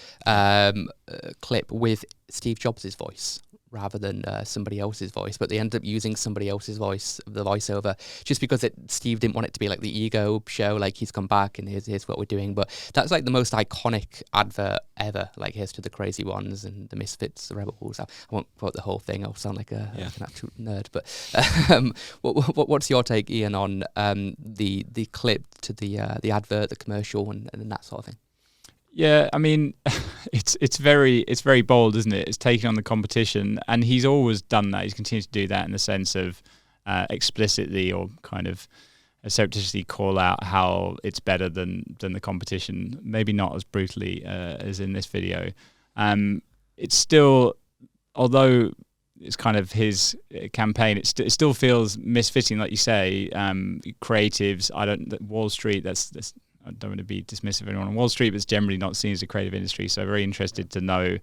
clip with Steve Jobs' voice rather than somebody else's voice, but they ended up using somebody else's voice, the voiceover, just because Steve didn't want it to be like the ego show, like he's come back and here's what we're doing. But that's like the most iconic advert ever, like here's to the crazy ones and the Misfits, the Rebels. I won't quote the whole thing, I'll sound like an absolute nerd, but what's your take, Ian, on the clip to the advert, the commercial, and that sort of thing? Yeah, I mean, it's very bold, isn't it? It's taking on the competition, and he's always done that. He's continued to do that in the sense of explicitly or kind of surreptitiously call out how it's better than the competition. Maybe not as brutally as in this video. It's still, although it's kind of his campaign, it still feels misfitting, like you say. Creatives, Wall Street. I don't want to be dismissive of anyone on Wall Street, but it's generally not seen as a creative industry. So very interested to know,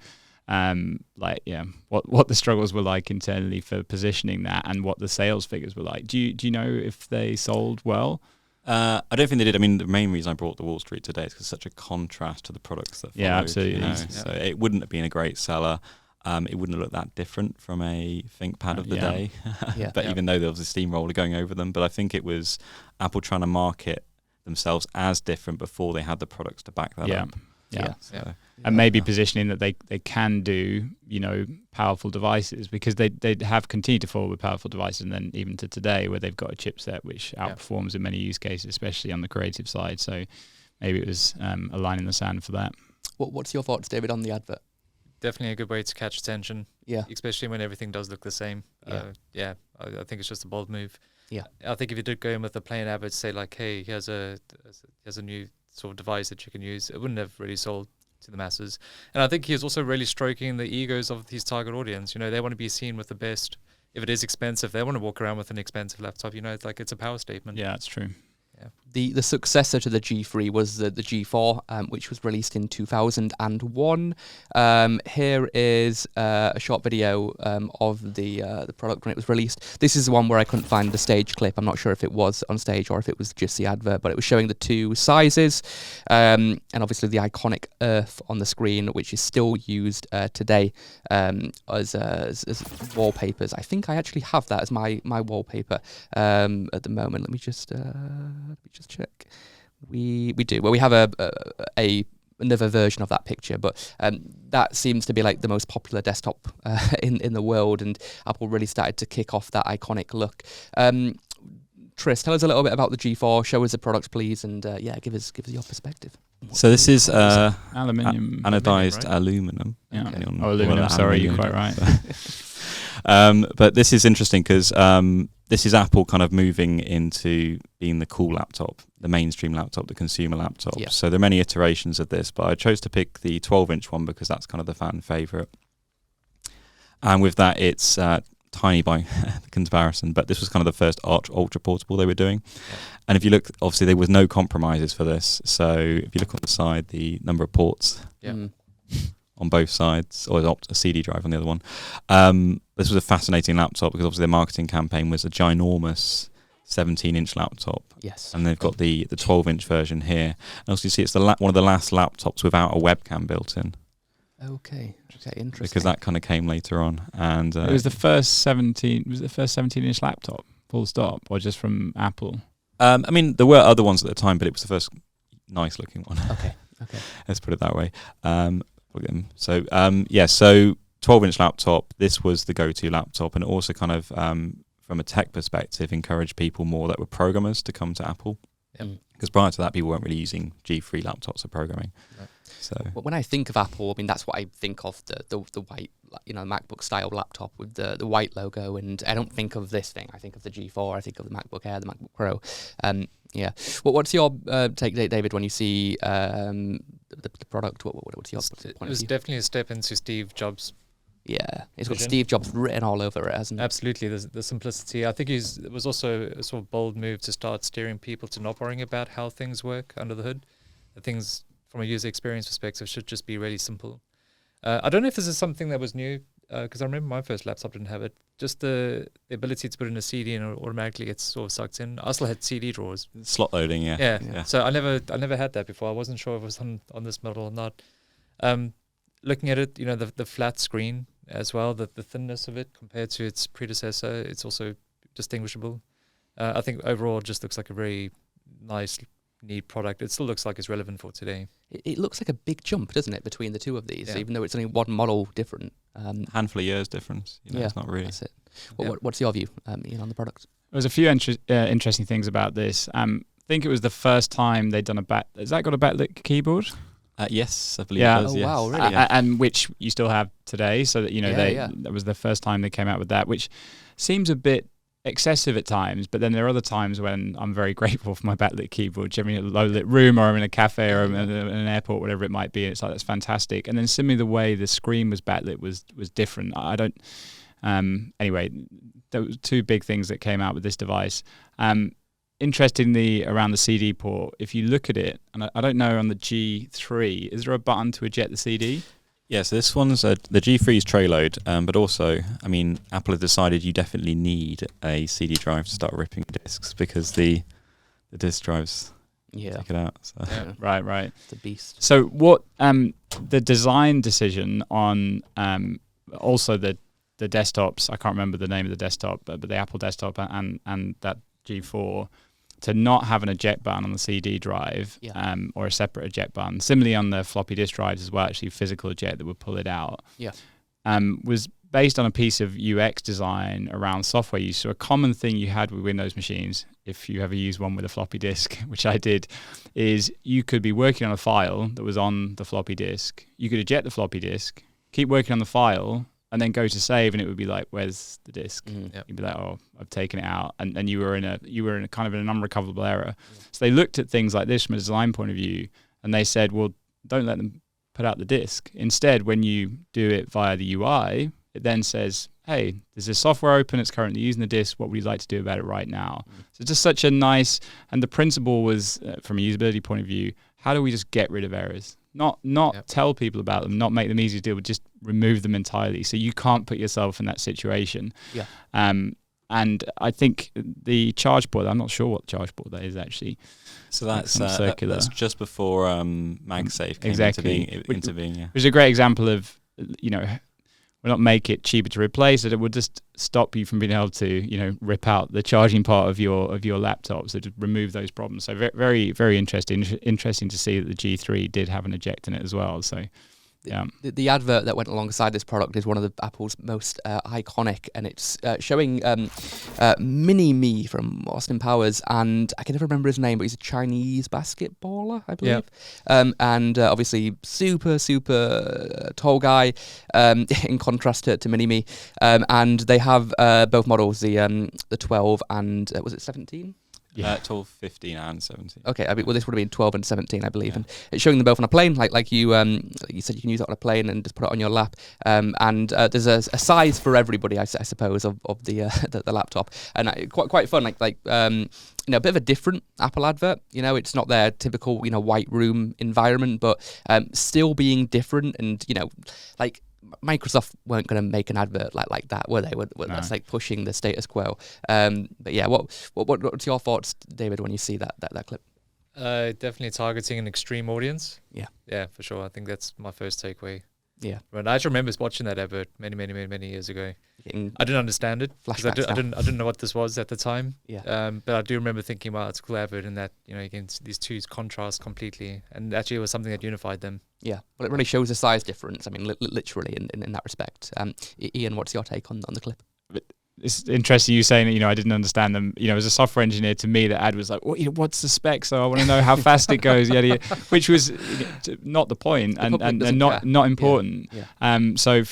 what the struggles were like internally for positioning that, and what the sales figures were like. Do you know if they sold well? I don't think they did. I mean, the main reason I brought the Wall Street today is because it's such a contrast to the products that followed. Yeah, absolutely. So it wouldn't have been a great seller. It wouldn't have looked that different from a ThinkPad of the day. But even though there was a steamroller going over them, but I think it was Apple trying to market themselves as different before they had the products to back that up. And maybe positioning that they can do, powerful devices, because they have continued to forward with powerful devices, and then even to today where they've got a chipset which outperforms in many use cases, especially on the creative side. So maybe it was a line in the sand for that. What's your thoughts, David, on the advert? Definitely a good way to catch attention. Yeah. Especially when everything does look the same. I think it's just a bold move. Yeah. I think if you did go in with a plain advert, say like, hey, here's a new sort of device that you can use, it wouldn't have really sold to the masses. And I think he's also really stroking the egos of his target audience. They want to be seen with the best. If it is expensive, they want to walk around with an expensive laptop. It's like it's a power statement. Yeah, that's true. Yeah. The successor to the G3 was the G4, which was released in 2001. Here is a short video of the product when it was released. This is the one where I couldn't find the stage clip. I'm not sure if it was on stage or if it was just the advert, but it was showing the two sizes, and obviously the iconic Earth on the screen, which is still used today as wallpapers. I think I actually have that as my wallpaper at the moment. Let me just check. We do. Well, we have another version of that picture, but that seems to be like the most popular desktop in the world, and Apple really started to kick off that iconic look. Tris, tell us a little bit about the G4. Show us the product, please, and give us your perspective. So this is aluminium, anodized right? aluminum. Yeah. Oh, aluminum. Sorry, you're quite right. But this is interesting because this is Apple kind of moving into being the cool laptop, the mainstream laptop, the consumer laptop. Yeah. So there are many iterations of this, but I chose to pick the 12-inch one because that's kind of the fan favorite. And with that, it's tiny by comparison, but this was kind of the first ultra portable they were doing. Yeah. And if you look, obviously there was no compromises for this. So if you look on the side, the number of ports on both sides, or a CD drive on the other one. This was a fascinating laptop because obviously their marketing campaign was a ginormous 17-inch laptop. Yes. And they've got the 12-inch version here. And also you see it's one of the last laptops without a webcam built in. Okay, interesting. Because that kind of came later on, and it was the first 17. Was it the first 17-inch laptop, full stop, or just from Apple? I mean, there were other ones at the time, but it was the first nice-looking one. Okay. Let's put it that way. So 12-inch laptop. This was the go-to laptop, and it also kind of, from a tech perspective, encouraged people more that were programmers to come to Apple. Because prior to that, people weren't really using G3 laptops for programming. Right. So, well, when I think of Apple, I mean that's what I think of, the white, MacBook style laptop with the white logo, and I don't think of this thing. I think of the G4. I think of the MacBook Air, the MacBook Pro. Well, what's your take, David, when you see the product? What's your point of view? It was definitely a step into Steve Jobs. Yeah, it's got Steve Jobs written all over it, hasn't it? Absolutely, the simplicity. I think it was also a sort of bold move to start steering people to not worrying about how things work under the hood. The things from a user experience perspective should just be really simple. I don't know if this is something that was new, because I remember my first laptop didn't have it. Just the ability to put in a CD and automatically gets sort of sucked in. I still had CD drawers. Slot loading, yeah. Yeah. So I never had that before. I wasn't sure if it was on this model or not. Looking at it, the flat screen as well, the thinness of it compared to its predecessor, it's also distinguishable. I think overall it just looks like a very nice, neat product. It still looks like it's relevant for today. It looks like a big jump, doesn't it, between the two of these, even though it's only one model different. Handful of years difference. It's not really. That's it. What's your view, Ian, on the product? There's a few interesting things about this. I think it was the first time they'd done has that got a backlit keyboard? Yes, I believe it does. Oh, yes. wow, really? And which you still have today, so that that was the first time they came out with that, which seems a bit excessive at times, but then there are other times when I'm very grateful for my backlit keyboard. Generally in a low lit room, or I'm in a cafe, or I'm in an airport, whatever it might be, and it's like, that's fantastic. And then similarly, the way the screen was backlit was different. I don't anyway, there were two big things that came out with this device. Interestingly, around the CD port, if you look at it, and I don't know on the G3, is there a button to eject the CD? Yeah, so this one's the G3 is tray load, but also, I mean, Apple have decided you definitely need a CD drive to start ripping discs, because the disk drives take it out. So. Yeah. Right. It's a beast. So what the design decision on also the desktops, I can't remember the name of the desktop, but the Apple desktop and that G4, to not have an eject button on the CD drive, or a separate eject button. Similarly on the floppy disk drives as well, actually physical eject that would pull it out. Was based on a piece of UX design around software use. So a common thing you had with Windows machines, if you ever used one with a floppy disk, which I did, is you could be working on a file that was on the floppy disk. You could eject the floppy disk, keep working on the file, and then go to save, and it would be like, "Where's the disk?" You'd be like, "Oh, I've taken it out," and you were in a kind of an unrecoverable error. So they looked at things like this from a design point of view, and they said, "Well, don't let them put out the disk. Instead, when you do it via the UI, it then says, hey, there's this software open, it's currently using the disk, what would you like to do about it right now? So just such a nice, and the principle was, from a usability point of view, how do we just get rid of errors? Not tell people about them, not make them easy to deal with, just remove them entirely. So you can't put yourself in that situation. Yeah. And I think the charge port, I'm not sure what charge port that is actually. So that's circular. that's just before MagSafe came into being. Yeah. Which is a great example of, we'll not make it cheaper to replace it. It would just stop you from being able to, rip out the charging part of your laptop. So to remove those problems. So very, very interesting to see that the G3 did have an eject in it as well. So. Yeah. The advert that went alongside this product is one of Apple's most iconic, and it's showing Mini-Me from Austin Powers, and I can never remember his name, but he's a Chinese basketballer, I believe. Yep. And obviously super tall guy, in contrast to Mini-Me. And they have both models, the 12 and was it 17? 12, 15 and 17. Okay, this would have been 12 and 17, I believe, and it's showing them both on a plane, like you said, you can use it on a plane and just put it on your lap. And there's a size for everybody, I suppose, of the laptop, and quite fun, like a bit of a different Apple advert. It's not their typical white room environment, but still being different, and like. Microsoft weren't going to make an advert like that, were they? No. That's like pushing the status quo. But yeah, what's your thoughts, David, when you see that clip? Definitely targeting an extreme audience. Yeah, for sure. I think that's my first takeaway. Yeah, but I actually remember watching that advert many years ago. I didn't understand it because I didn't know what this was at the time. Yeah. But I do remember thinking, wow, it's a cool advert, and that against these two contrast completely, and actually it was something that unified them. Yeah. Well, it really shows the size difference. I mean, literally in that respect. Ian, what's your take on the clip? It's interesting you saying that, I didn't understand them. As a software engineer, to me, the ad was like, what's the spec? So I want to know how fast it goes, which was not the point and not important. Yeah. So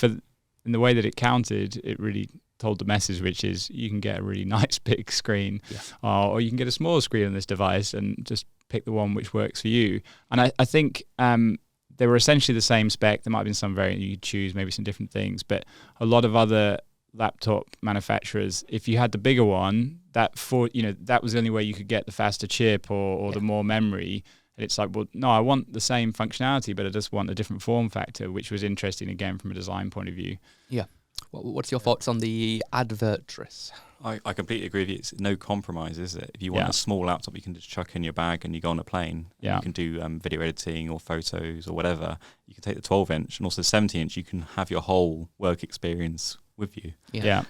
in the way that it counted, it really told the message, which is you can get a really nice big screen, or you can get a smaller screen on this device and just pick the one which works for you. And I think they were essentially the same spec. There might have been some variant you could choose, maybe some different things, but a lot of other laptop manufacturers, if you had the bigger one, that was the only way you could get the faster chip or the more memory. And it's like, well, no, I want the same functionality, but I just want a different form factor, which was interesting again from a design point of view. Yeah. What's your thoughts on the advert, Tris? I completely agree with you. It's no compromise, is it? If you want a small laptop, you can just chuck in your bag and you go on a plane. Yeah. You can do video editing or photos or whatever. You can take the 12-inch and also the 17-inch. You can have your whole work experience with you. Yeah.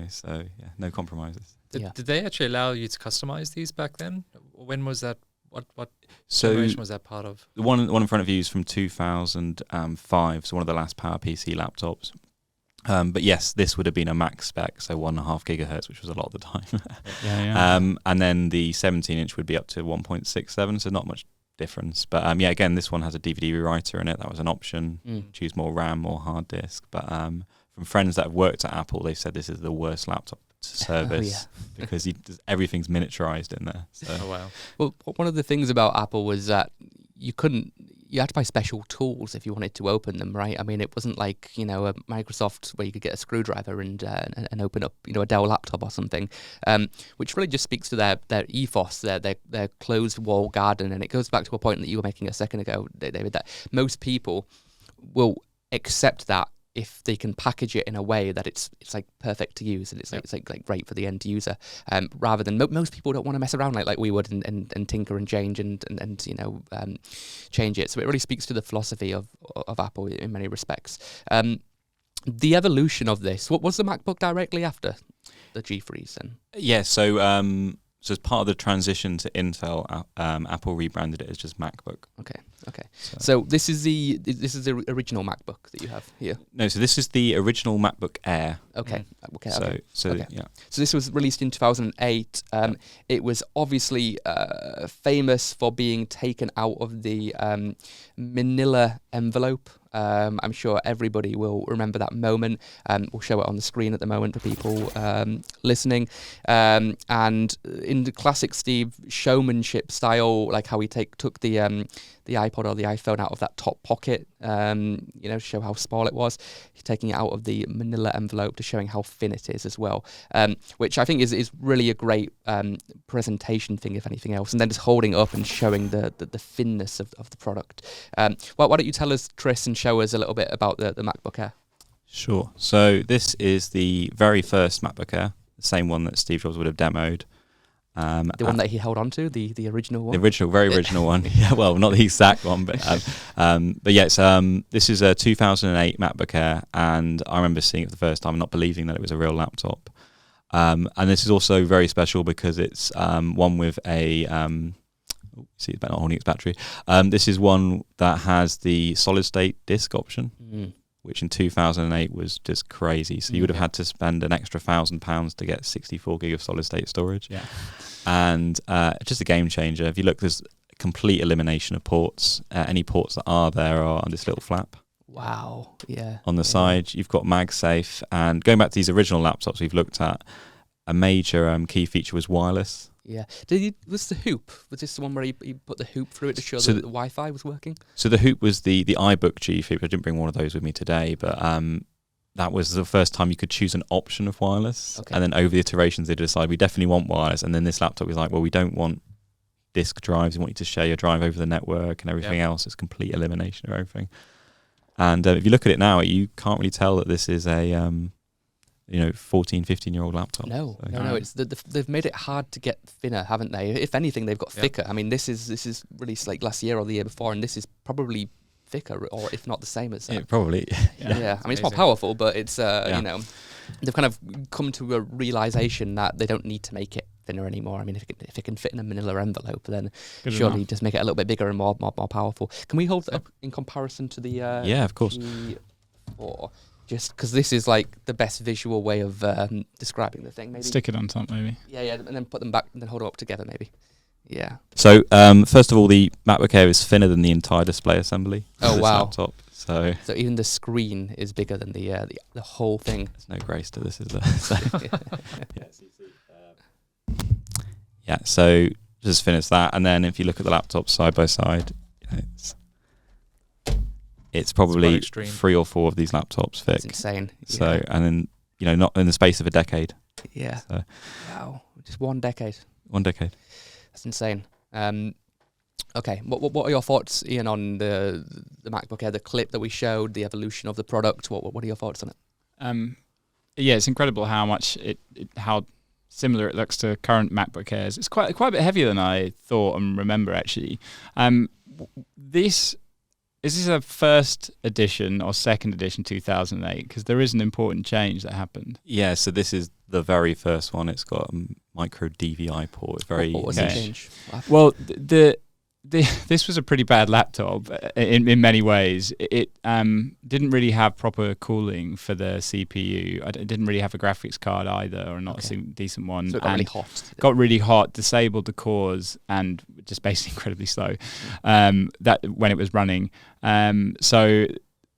So no compromises. Did they actually allow you to customize these back then? When was that? What generation was that part of? The one in front of you is from 2005, so one of the last PowerPC laptops. But yes, this would have been a max spec, so 1.5 gigahertz, which was a lot of the time. And then the 17-inch would be up to 1.67, so not much difference. But again, this one has a DVD rewriter in it. That was an option. Choose more RAM, more hard disk. But from friends that have worked at Apple, they said this is the worst laptop to service because everything's miniaturized in there. So. Oh wow! Well, one of the things about Apple was that you had to buy special tools if you wanted to open them, right? I mean, it wasn't like a Microsoft where you could get a screwdriver and open up a Dell laptop or something, which really just speaks to their ethos, their closed wall garden, and it goes back to a point that you were making a second ago, David, that most people will accept that if they can package it in a way that it's like perfect to use and it's like great for the end user, rather than most people don't want to mess around like we would and tinker and change and change it. So it really speaks to the philosophy of Apple in many respects. The evolution of this, what was the MacBook directly after the G3s then? Yeah, so as part of the transition to Intel, Apple rebranded it as just MacBook. Okay. So this is the original MacBook that you have here. No, so this is the original MacBook Air. Okay. So this was released in 2008. It was obviously famous for being taken out of the Manila envelope. I'm sure everybody will remember that moment. We'll show it on the screen at the moment for people listening. And in the classic Steve showmanship style, like how he took the iPod or the iPhone out of that top pocket, to show how small it was. He's taking it out of the manila envelope to showing how thin it is as well, which I think is really a great presentation thing, if anything else. And then just holding it up and showing the thinness of the product. Why don't you tell us, Tris, and show us a little bit about the MacBook Air? Sure. So this is the very first MacBook Air, the same one that Steve Jobs would have demoed. The one that he held on to, the original one? The very original one. Yeah, well, not the exact one, but yes, this is a 2008 MacBook Air, and I remember seeing it for the first time and not believing that it was a real laptop. And this is also very special because it's one with a... see, it's not holding its battery. This is one that has the solid-state disk option, which in 2008 was just crazy. So you would have had to spend an extra £1,000 to get 64 gig of solid-state storage. Yeah. And just a game changer. If you look, there's a complete elimination of ports. Any ports that are there are on this little flap. Wow. Yeah. On the side, you've got MagSafe. And going back to these original laptops we've looked at, a major key feature was wireless. Yeah. Was the hoop? Was this the one where he put the hoop through it to show that the Wi-Fi was working? So the hoop was the iBook G hoop. I didn't bring one of those with me today, but that was the first time you could choose an option of wireless. Okay. And then over the iterations, they decided we definitely want wireless. And then this laptop was like, well, we don't want disk drives. We want you to share your drive over the network and everything else. It's complete elimination of everything. And if you look at it now, you can't really tell that this is a 14, 15-year-old laptop. No. It's they've made it hard to get thinner, haven't they? If anything, they've got thicker. I mean, this is released like last year or the year before, and this is probably thicker, or if not the same as that. Yeah, probably. Yeah. I mean, it's more powerful, but it's they've kind of come to a realization that they don't need to make it thinner anymore. I mean, if it can fit in a manila envelope, then surely just make it a little bit bigger and more powerful. Can we hold it up in comparison to the yeah, of course. G4? Just because this is like the best visual way of describing the thing. Maybe stick it on top, maybe. Yeah, and then put them back and then hold them up together, maybe. Yeah. So first of all, the MacBook Air is thinner than the entire display assembly. Oh wow! Laptop. So even the screen is bigger than the whole thing. There's no grace to this, is there? So yeah. So just as thin as that, and then if you look at the laptop side by side, it's probably 3 or 4 of these laptops thick. It's insane. So and then not in the space of a decade. Yeah. So. Wow. Just 1 decade. 1 decade. That's insane. Okay. What are your thoughts, Ian, on the MacBook Air, the clip that we showed, the evolution of the product? What are your thoughts on it? Yeah, it's incredible how much how similar it looks to current MacBook Airs. It's quite a bit heavier than I thought and remember, actually. Is this a first edition or second edition 2008? Because there is an important change that happened. Yeah, so this is the very first one. It's got a micro DVI port. It's very... What was the change? Well, this was a pretty bad laptop in many ways. It didn't really have proper cooling for the CPU. It didn't really have a graphics card either, or not a decent one. So it got really hot. Got really hot, disabled the cores, and just basically incredibly slow. That when it was running. So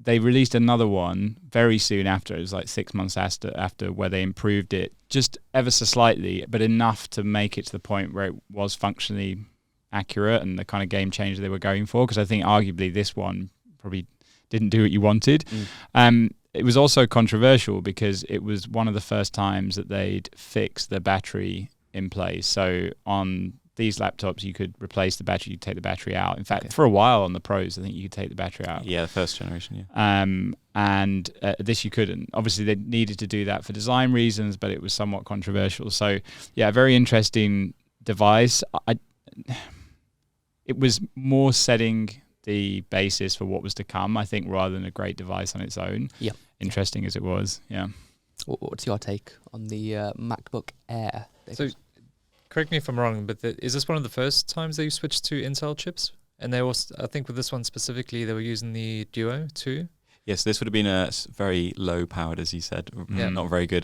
they released another one very soon after. It was like 6 months after where they improved it just ever so slightly, but enough to make it to the point where it was functionally accurate and the kind of game changer they were going for, because I think arguably this one probably didn't do what you wanted. It was also controversial because it was one of the first times that they'd fixed the battery in place. So on these laptops you could replace the battery, you take the battery out. In fact, for a while on the Pros I think you could take the battery out. Yeah, the first generation, and this you couldn't. Obviously they needed to do that for design reasons, but it was somewhat controversial. So yeah, a very interesting device. It was more setting the basis for what was to come, I think, rather than a great device on its own. Yeah. Interesting as it was, yeah. What's your take on the MacBook Air? So, correct me if I'm wrong, but is this one of the first times they switched to Intel chips? And they also, I think with this one specifically, they were using the Duo too? Yes, this would have been a very low-powered, as you said, not very good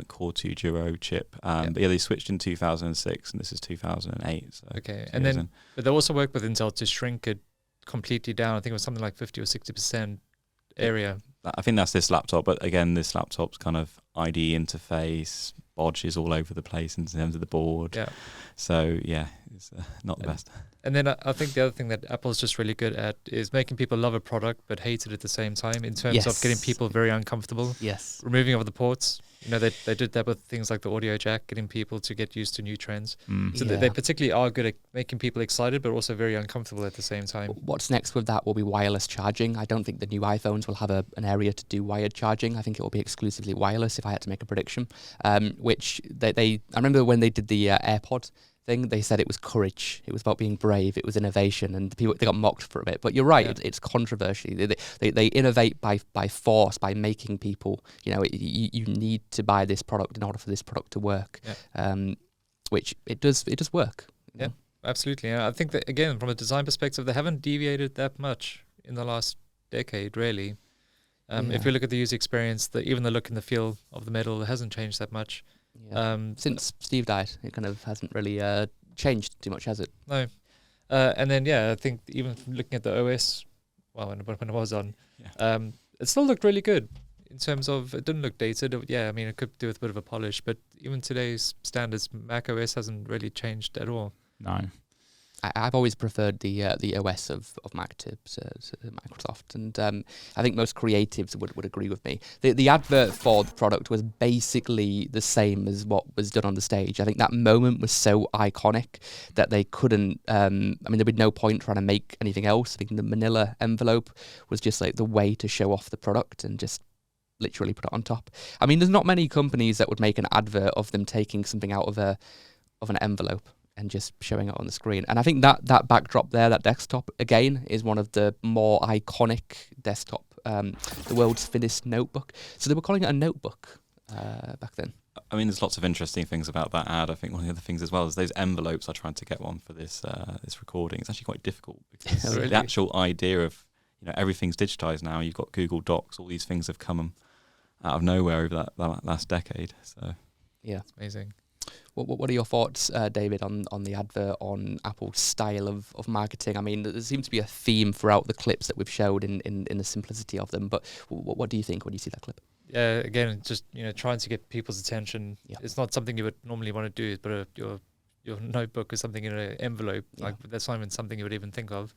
Core 2 Duo chip. But yeah, they switched in 2006, and this is 2008. So okay, and then but they also worked with Intel to shrink it completely down. I think it was something like 50 or 60%, area. I think that's this laptop, but again, this laptop's kind of IDE interface bodges all over the place in terms of the board. Yeah. So yeah, it's not the best. And then I think the other thing that Apple's just really good at is making people love a product but hate it at the same time, in terms of getting people very uncomfortable. Yes. Removing of the ports. You know, they did that with things like the audio jack, getting people to get used to new trends. So they particularly are good at making people excited but also very uncomfortable at the same time. What's next with that will be wireless charging. I don't think the new iPhones will have an area to do wired charging. I think it will be exclusively wireless, if I had to make a prediction. Which I remember when they did the AirPod thing, they said it was courage. It was about being brave. It was innovation, and they got mocked for a bit. But you're right, it's controversy. They innovate by force, by making people, you need to buy this product in order for this product to work. Which it does work. Yeah, absolutely. And I think that, again, from a design perspective, they haven't deviated that much in the last decade, really. If you look at the user experience, even the look and the feel of the metal hasn't changed that much. Yeah. Since Steve died, it kind of hasn't really changed too much, has it? No. And then, I think even looking at the OS, when it was on, it still looked really good in terms of, it didn't look dated. It could do with a bit of a polish, but even today's standards, Mac OS hasn't really changed at all. No. I've always preferred the OS of Mac to Microsoft, and I think most creatives would agree with me. The advert for the product was basically the same as what was done on the stage. I think that moment was so iconic that they couldn't. There'd be no point trying to make anything else. I think the manila envelope was just like the way to show off the product and just literally put it on top. I mean, there's not many companies that would make an advert of them taking something out of an envelope and just showing it on the screen. And I think that backdrop there, that desktop, again, is one of the more iconic desktop, the world's thinnest notebook. So they were calling it a notebook back then. I mean, there's lots of interesting things about that ad. I think one of the other things as well is those envelopes. I tried to get one for this recording. It's actually quite difficult because Really? The actual idea of, everything's digitized now. You've got Google Docs. All these things have come out of nowhere over that last decade. So yeah, it's amazing. What are your thoughts, David, on the advert, on Apple's style of marketing? I mean, there seems to be a theme throughout the clips that we've showed in the simplicity of them. But what do you think when you see that clip? Yeah, again, just trying to get people's attention. Yeah. It's not something you would normally want to do, but your notebook is something in an envelope. Like that's not even something you would even think of.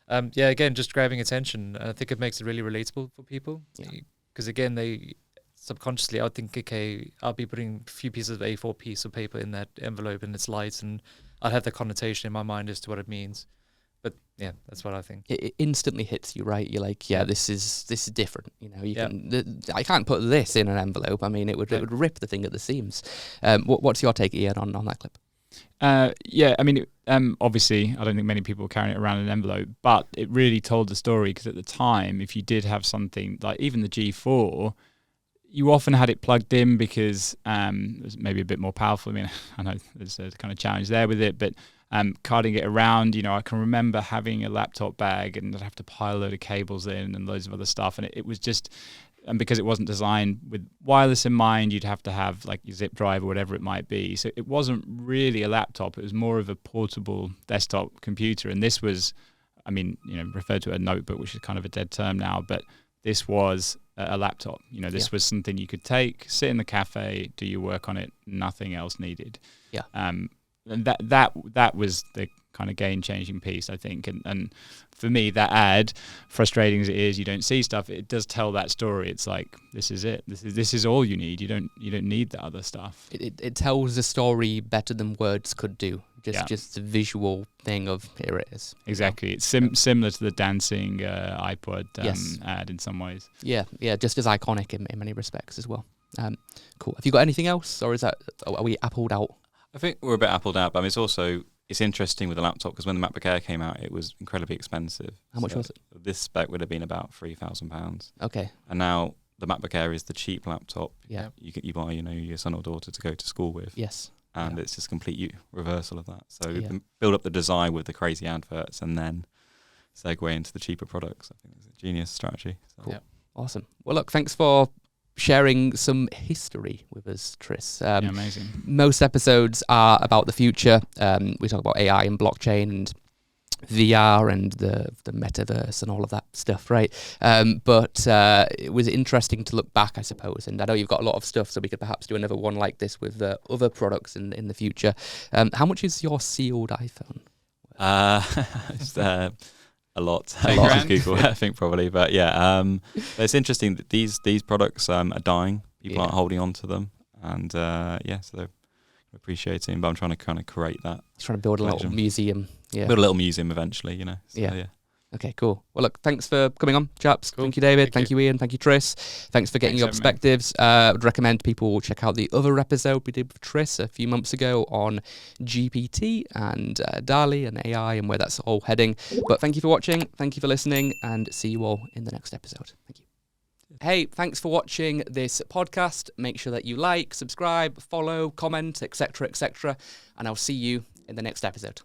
Again, just grabbing attention. I think it makes it really relatable for people. Because again, they subconsciously, I would think, okay, I'll be putting a few pieces of A4 piece of paper in that envelope and it's light, and I'd have the connotation in my mind as to what it means. But yeah, that's what I think. It instantly hits you, right? You're like, this is different. I can't put this in an envelope. I mean, it would rip the thing at the seams. What's your take, Ian, on that clip? Obviously, I don't think many people are carrying it around in an envelope, but it really told the story, because at the time, if you did have something like even the G4, you often had it plugged in because it was maybe a bit more powerful. I mean, I know there's a kind of challenge there with it, but carting it around, I can remember having a laptop bag and I'd have to pile a load of cables in and loads of other stuff. And it was just, and because it wasn't designed with wireless in mind, you'd have to have like your zip drive or whatever it might be. So it wasn't really a laptop. It was more of a portable desktop computer. And this was, referred to a notebook, which is kind of a dead term now, but this was a laptop. This was something you could take, sit in the cafe, do your work on it, nothing else needed. Yeah. And that was the kind of game-changing piece, I think. And for me, that ad, frustrating as it is, you don't see stuff. It does tell that story. It's like, this is it. This is all you need. You don't need the other stuff. It tells the story better than words could do. Just the visual thing of here it is. Exactly. It's similar to the dancing iPod ad in some ways. Yeah, just as iconic in many respects as well. Cool. Have you got anything else, or are we appled out? I think we're a bit appled out, but it's interesting with the laptop, because when the MacBook Air came out, it was incredibly expensive. How much was it? This spec would have been about £3,000. Okay. And now the MacBook Air is the cheap laptop. Yeah. You buy, your son or daughter to go to school with. Yes. And it's just complete reversal of that. So build up the design with the crazy adverts and then segue into the cheaper products. I think it's a genius strategy. So. Cool. Yeah. Awesome. Well, look, thanks for sharing some history with us, Tris. Amazing. Most episodes are about the future. We talk about AI and blockchain and VR and the metaverse and all of that stuff, right? But it was interesting to look back, I suppose. And I know you've got a lot of stuff, so we could perhaps do another one like this with other products in the future. How much is your sealed iPhone? It's, a lot of Google, I think, probably. But yeah, it's interesting that these products are dying. People aren't holding on to them, and so they're appreciating. But I'm trying to kind of create that. Trying to build a little museum. Yeah. Build a little museum eventually, So, yeah. Okay, cool. Well, look, thanks for coming on, chaps. Cool. Thank you, David. Thank you, Ian. Thank you, Tris. Thanks for getting your perspectives. I'd recommend people check out the other episode we did with Tris a few months ago on GPT and DALL-E and AI and where that's all heading. But thank you for watching. Thank you for listening, and see you all in the next episode. Thank you. Hey, thanks for watching this podcast. Make sure that you like, subscribe, follow, comment, etc., etc., and I'll see you in the next episode.